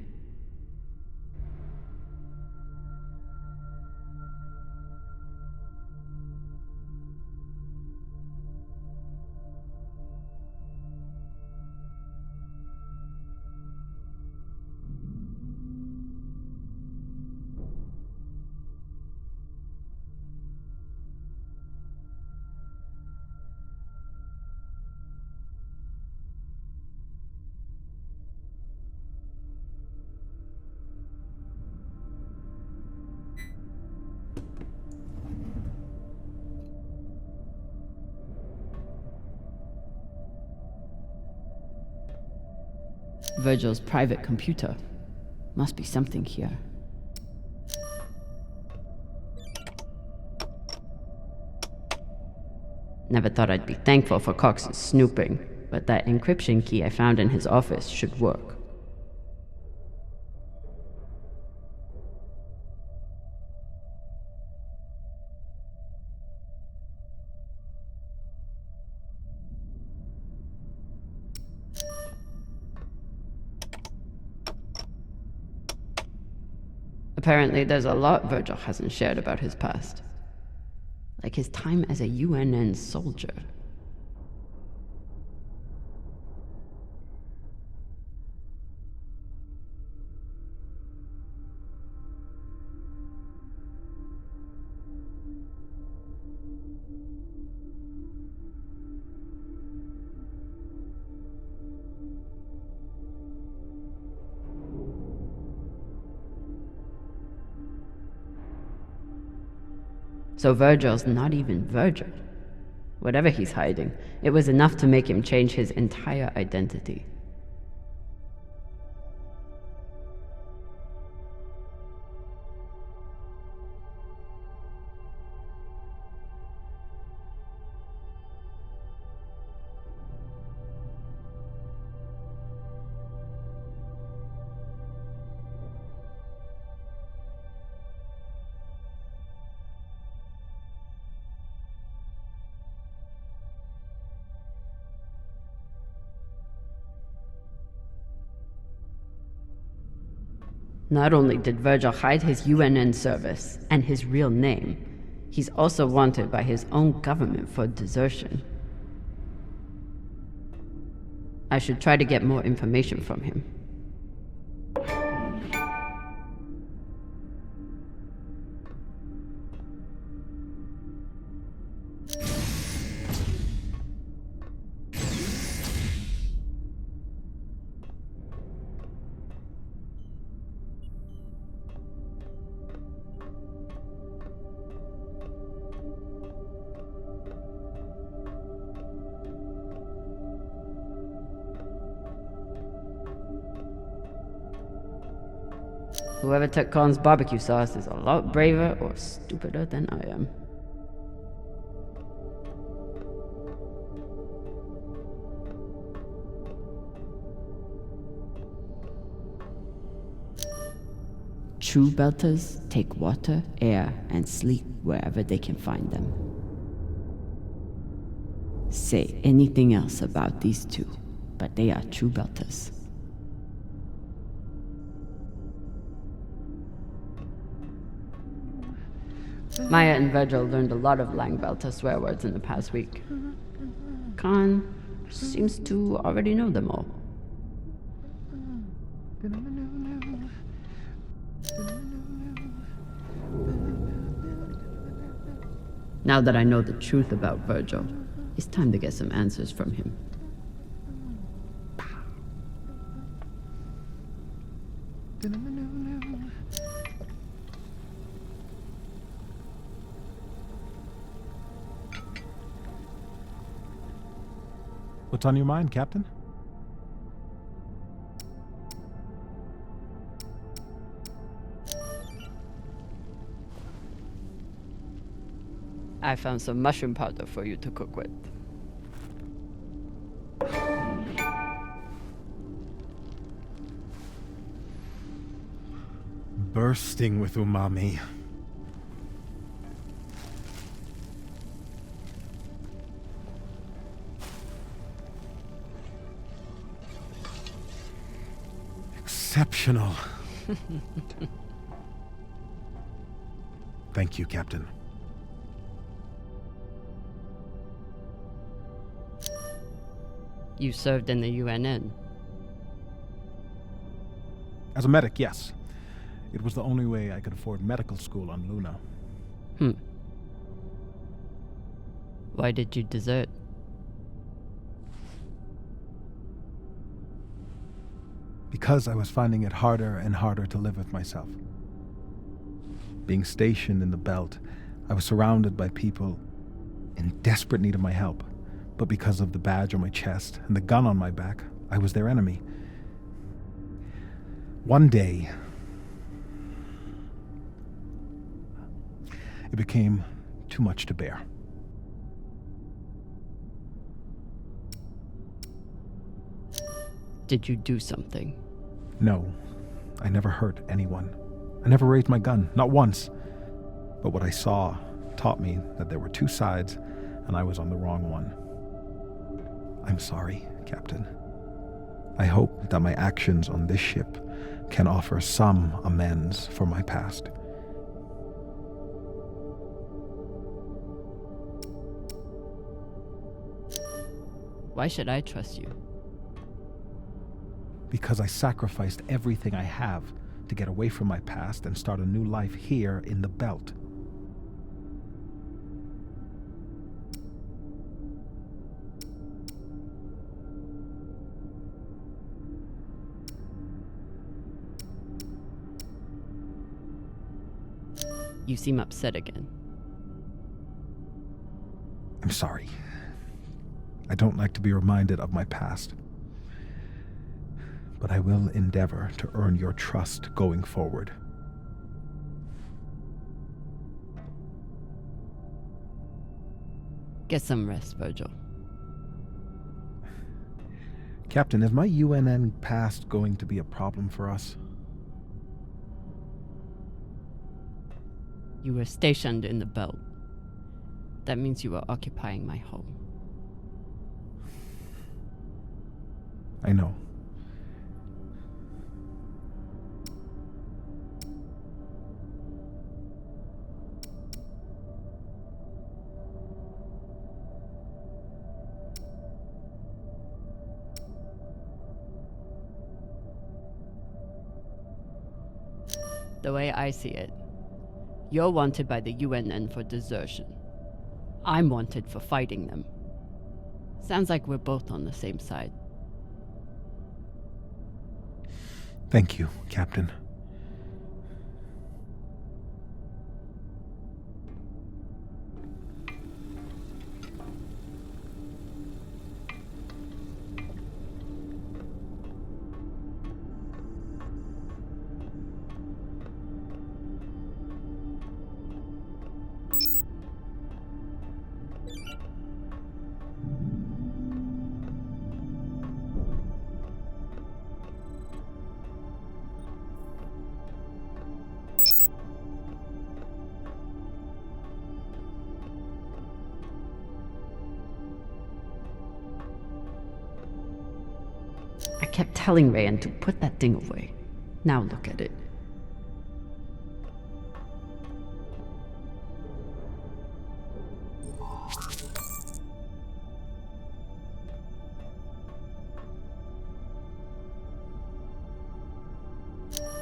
Virgil's private computer. Must be something here. Never thought I'd be thankful for Cox's snooping, but that encryption key I found in his office should work. Apparently, there's a lot Virgil hasn't shared about his past. Like his time as a UNN soldier. So Virgil's not even Virgil. Whatever he's hiding, it was enough to make him change his entire identity. Not only did Virgil hide his UNN service and his real name, he's also wanted by his own government for desertion. I should try to get more information from him. Whoever took Khan's barbecue sauce is a lot braver or stupider than I am. True Belters take water, air, and sleep wherever they can find them. Say anything else about these two, but they are true Belters. Maya and Virgil learned a lot of Lang Belter swear words in the past week. Khan seems to already know them all. Now that I know the truth about Virgil, it's time to get some answers from him. What's on your mind, Captain? I found some mushroom powder for you to cook with. Bursting with umami. Exceptional. Thank you, Captain. You served in the UNN. As a medic, yes. It was the only way I could afford medical school on Luna. Why did you desert? Because I was finding it harder and harder to live with myself. Being stationed in the belt, I was surrounded by people in desperate need of my help. But because of the badge on my chest and the gun on my back, I was their enemy. One day, it became too much to bear. Did you do something? No, I never hurt anyone. I never raised my gun, not once. But what I saw taught me that there were two sides, and I was on the wrong one. I'm sorry, Captain. I hope that my actions on this ship can offer some amends for my past. Why should I trust you? Because I sacrificed everything I have to get away from my past and start a new life here in the belt. You seem upset again. I'm sorry. I don't like to be reminded of my past. But I will endeavor to earn your trust going forward. Get some rest, Virgil. Captain, is my UNN past going to be a problem for us? You were stationed in the belt. That means you were occupying my home. I know. The way I see it, you're wanted by the UNN for desertion. I'm wanted for fighting them. Sounds like we're both on the same side. Thank you, Captain. I kept telling Rayan to put that thing away. Now look at it.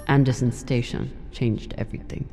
Anderson Station changed everything.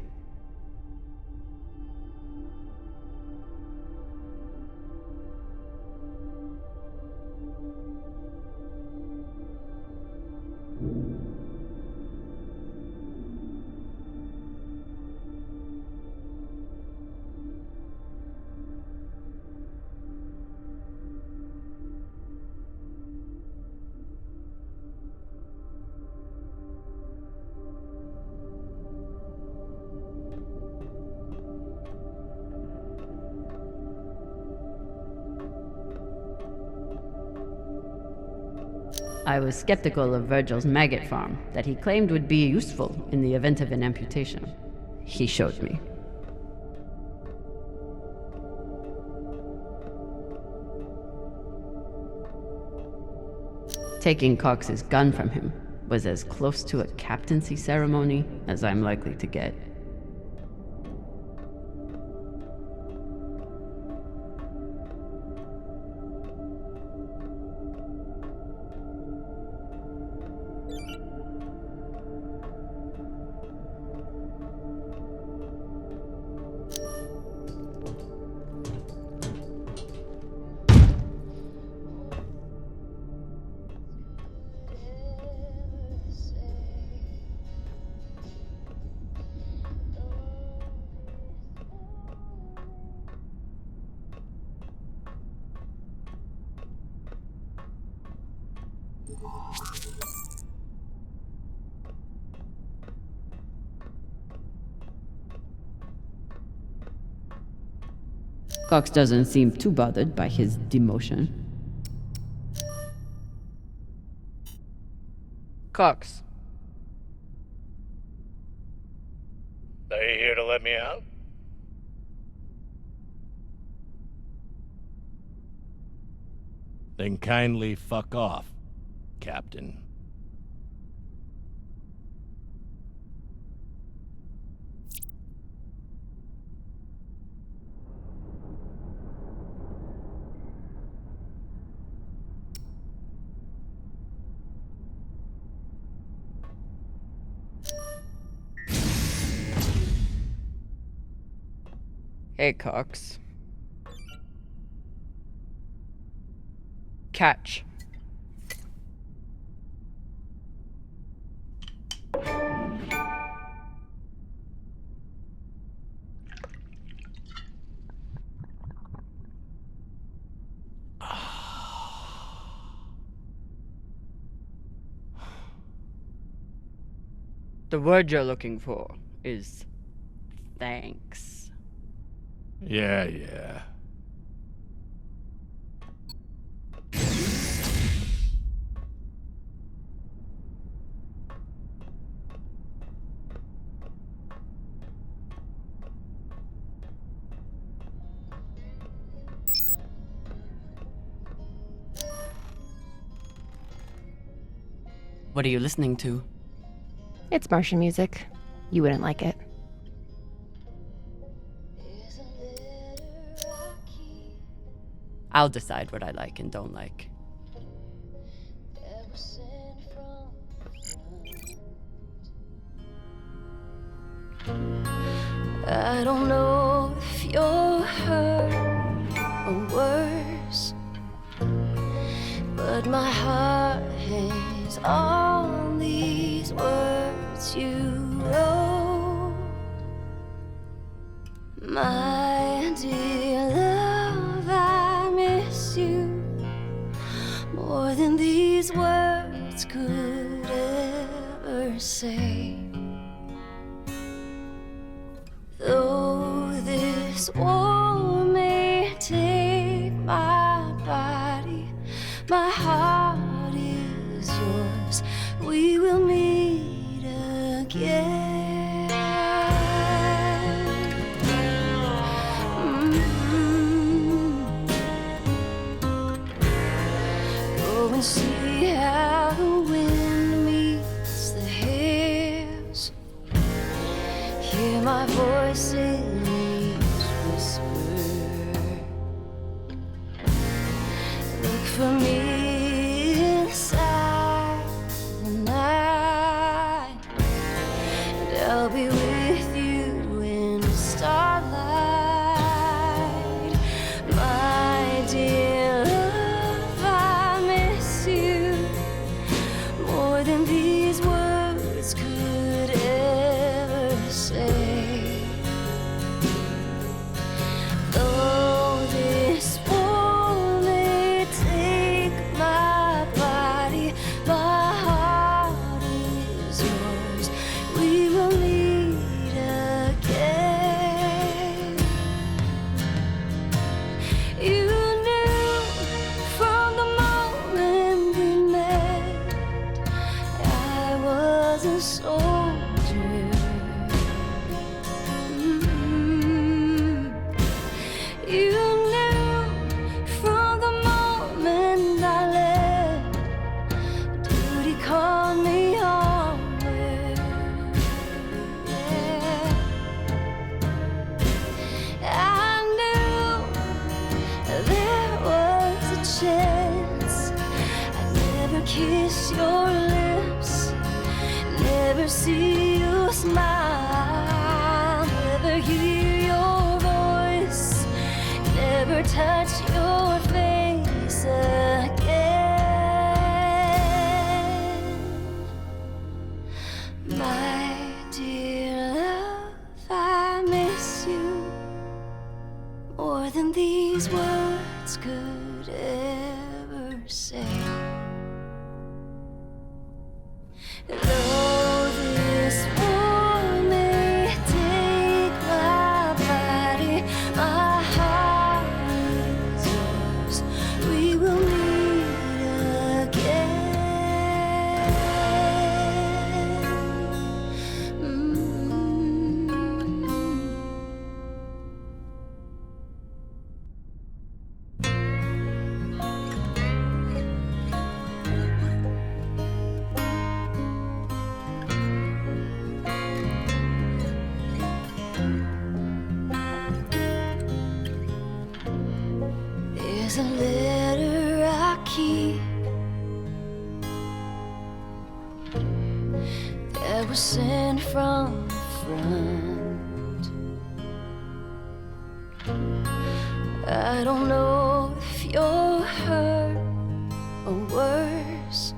I was skeptical of Virgil's maggot farm that he claimed would be useful in the event of an amputation. He showed me. Taking Cox's gun from him was as close to a captaincy ceremony as I'm likely to get. Cox doesn't seem too bothered by his demotion. Cox. Are you here to let me out? Then kindly fuck off, Captain. Hey, Cox. Catch. The word you're looking for is thanks. Yeah. What are you listening to? It's Martian music. You wouldn't like it. I'll decide what I like and don't like. I don't know if you're hurt or worse, but my heart hangs on these words you wrote. My dear love, I miss you more than these words could ever say. Though this war may take my body, my heart is yours. We will meet again. Go and see how the wind meets the hills. Hear my voice in each whisper. Look for me inside the night. soldier. You knew from the moment I left, duty called me onward. Yeah. I knew there was a chance I'd never kiss your lips, never see you smile, never hear your voice, never touch your face again. My dear love, I miss you more than these words could ever say. Though this war may take my body, my heart is yours. We will meet again. There's a letter I keep that was sent from the front. I don't know if you're hurt or worse,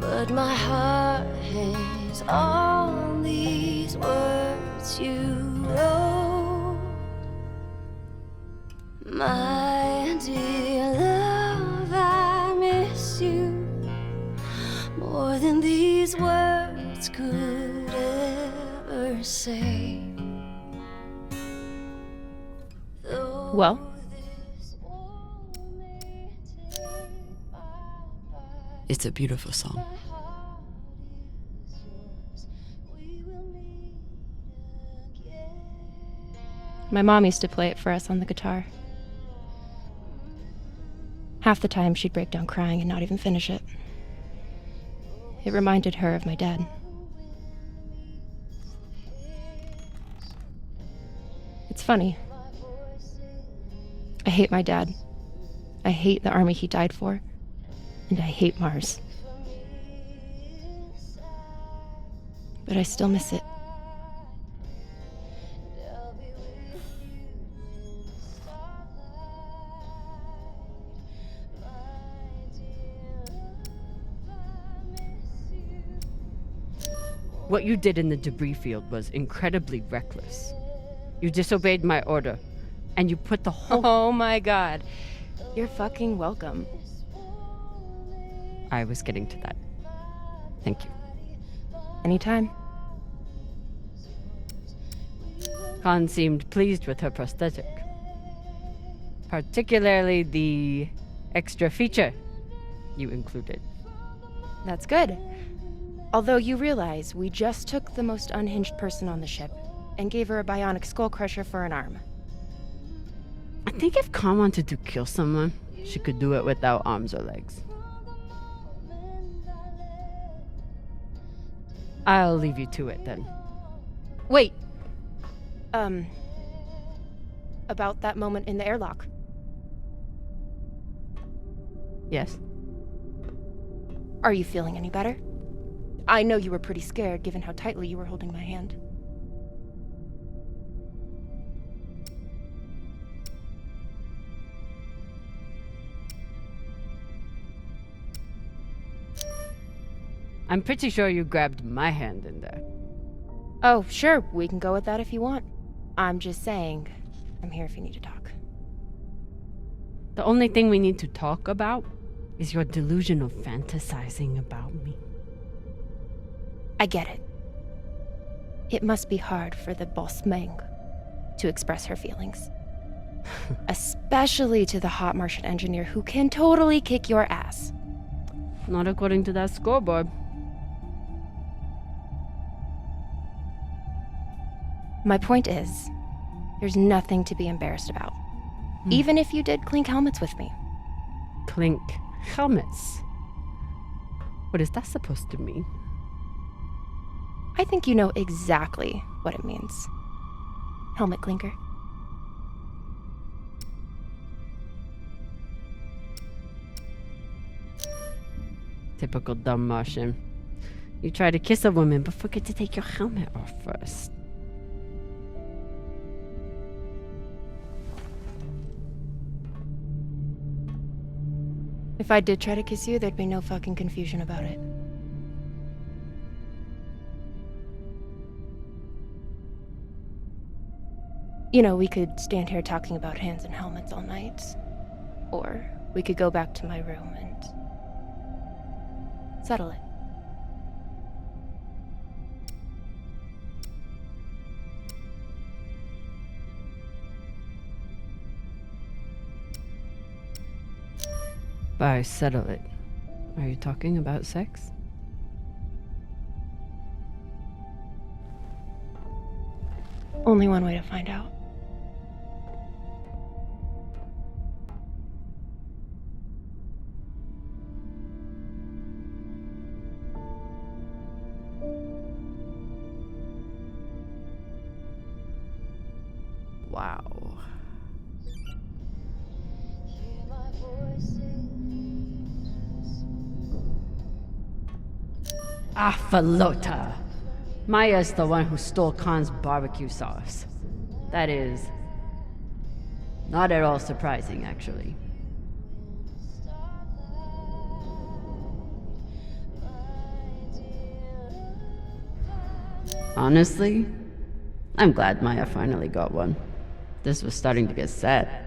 but my heart hangs on these words you wrote. My dear love, I miss you more than these words could ever say. Well, It's a beautiful song. my mom used to play it for us on the guitar. Half the time, she'd break down crying and not even finish it. It reminded her of my dad. It's funny. I hate my dad. I hate the army he died for. And I hate Mars. But I still miss it. What you did in the debris field was incredibly reckless. You disobeyed my order, and you put the whole... Oh my god. You're fucking welcome. I was getting to that. Thank you. Anytime. Khan seemed pleased with her prosthetic. Particularly the extra feature you included. That's good. Although you realize we just took the most unhinged person on the ship and gave her a bionic skull crusher for an arm. I think if Khan wanted to kill someone, she could do it without arms or legs. I'll leave you to it then. Wait. About that moment in the airlock. Yes? Are you feeling any better? I know you were pretty scared given how tightly you were holding my hand. I'm pretty sure you grabbed my hand in there. Oh, sure, we can go with that if you want. I'm just saying, I'm here if you need to talk. The only thing we need to talk about is your delusional fantasizing about me. I get it. It must be hard for the boss Meng to express her feelings. Especially to the hot Martian engineer who can totally kick your ass. Not according to that scoreboard. My point is, there's nothing to be embarrassed about. Even if you did clink helmets with me. Clink helmets? What is that supposed to mean? I think you know exactly what it means. Helmet clinker. Typical dumb Martian. You try to kiss a woman, but forget to take your helmet off first. If I did try to kiss you, there'd be no fucking confusion about it. You know, we could stand here talking about hands and helmets all night. Or we could go back to my room and settle it. By settle it, are you talking about sex? Only one way to find out. Wow. Afalota. Maya's the one who stole Khan's barbecue sauce. That is not at all surprising, actually. Honestly, I'm glad Maya finally got one. This was starting to get sad.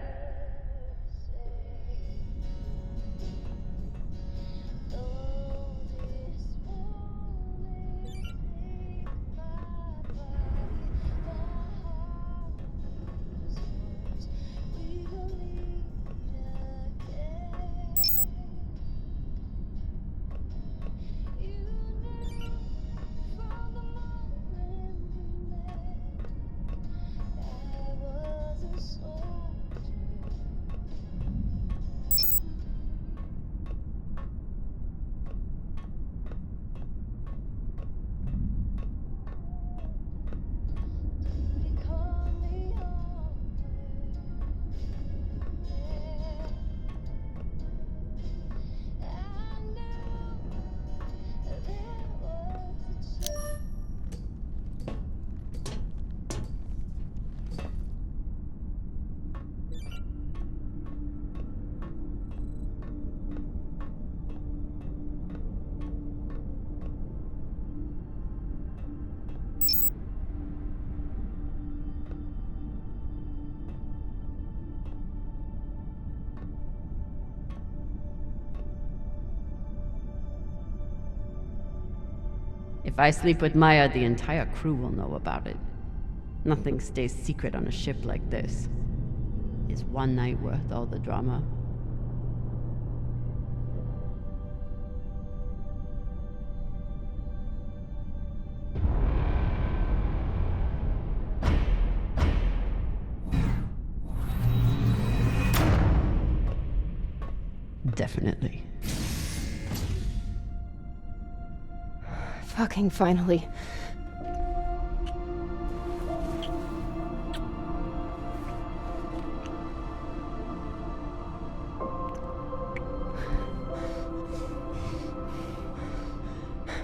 If I sleep with Maya, the entire crew will know about it. Nothing stays secret on a ship like this. Is one night worth all the drama? Definitely. Fucking finally.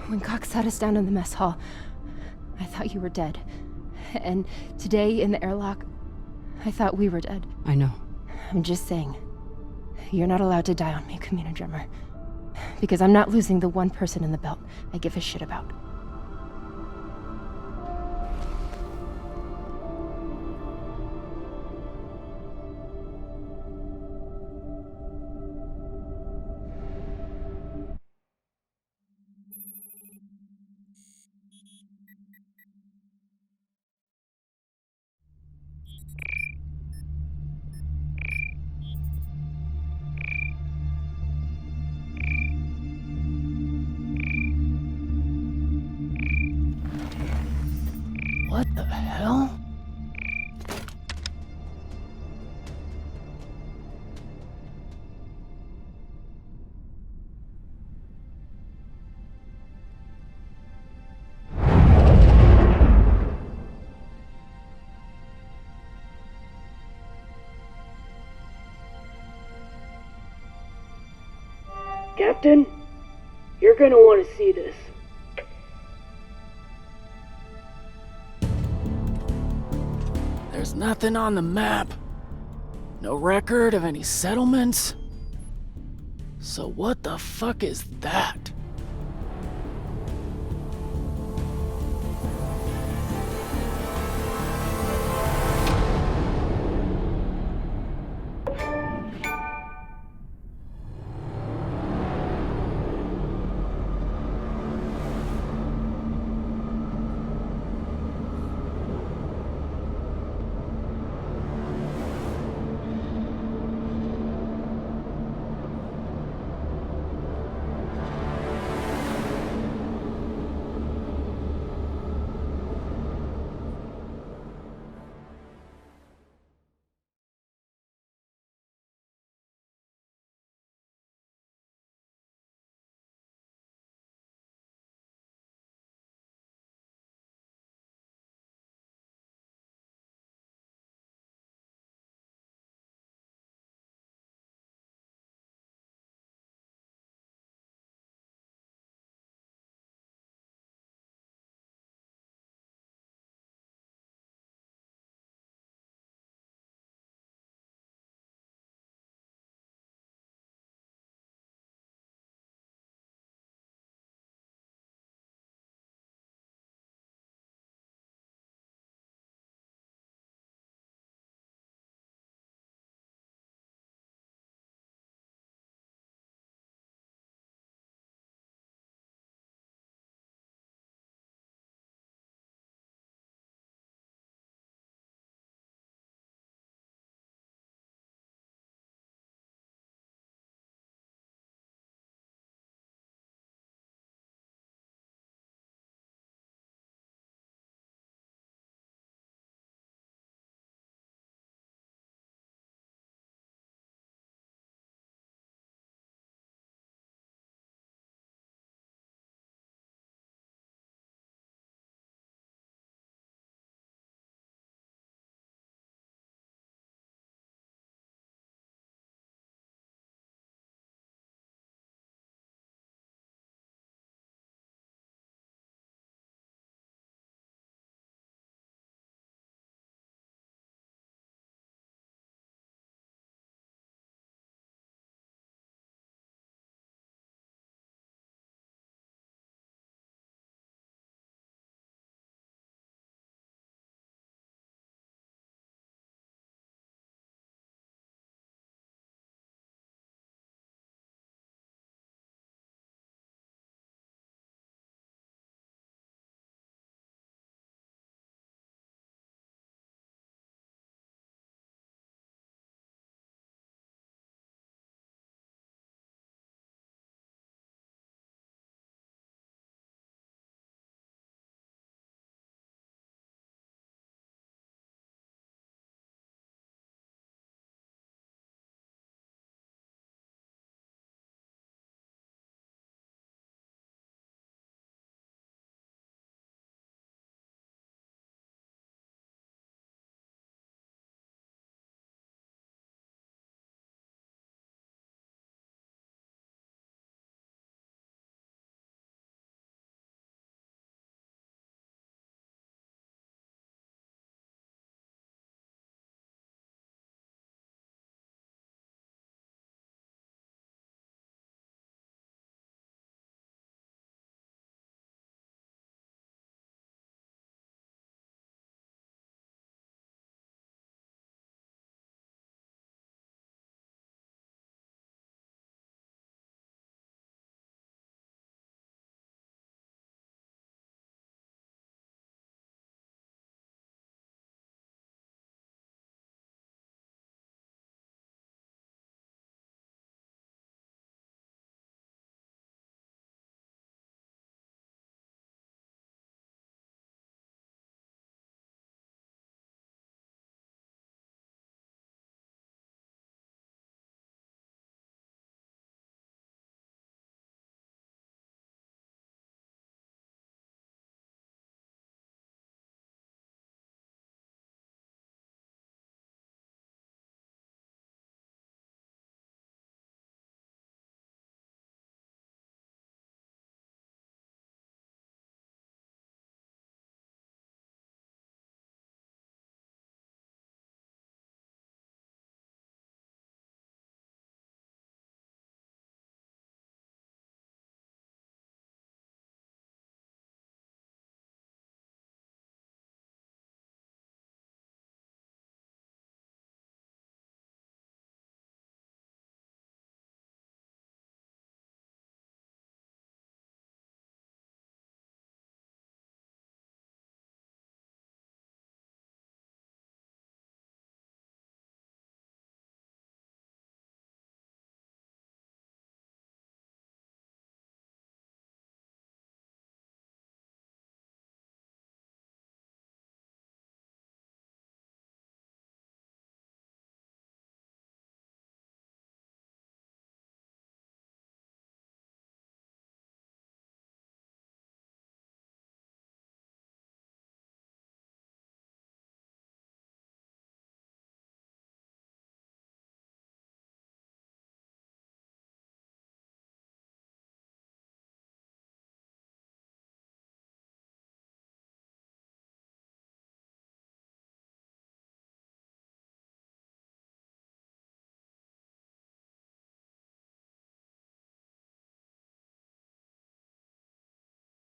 When Cox sat us down in the mess hall, I thought you were dead. And today in the airlock, I thought we were dead. I know. I'm just saying, you're not allowed to die on me, Camina Drummer. Because I'm not losing the one person in the belt I give a shit about. What the hell? Captain, you're gonna want to see this. There's nothing on the map. No record of any settlements. So what the fuck is that?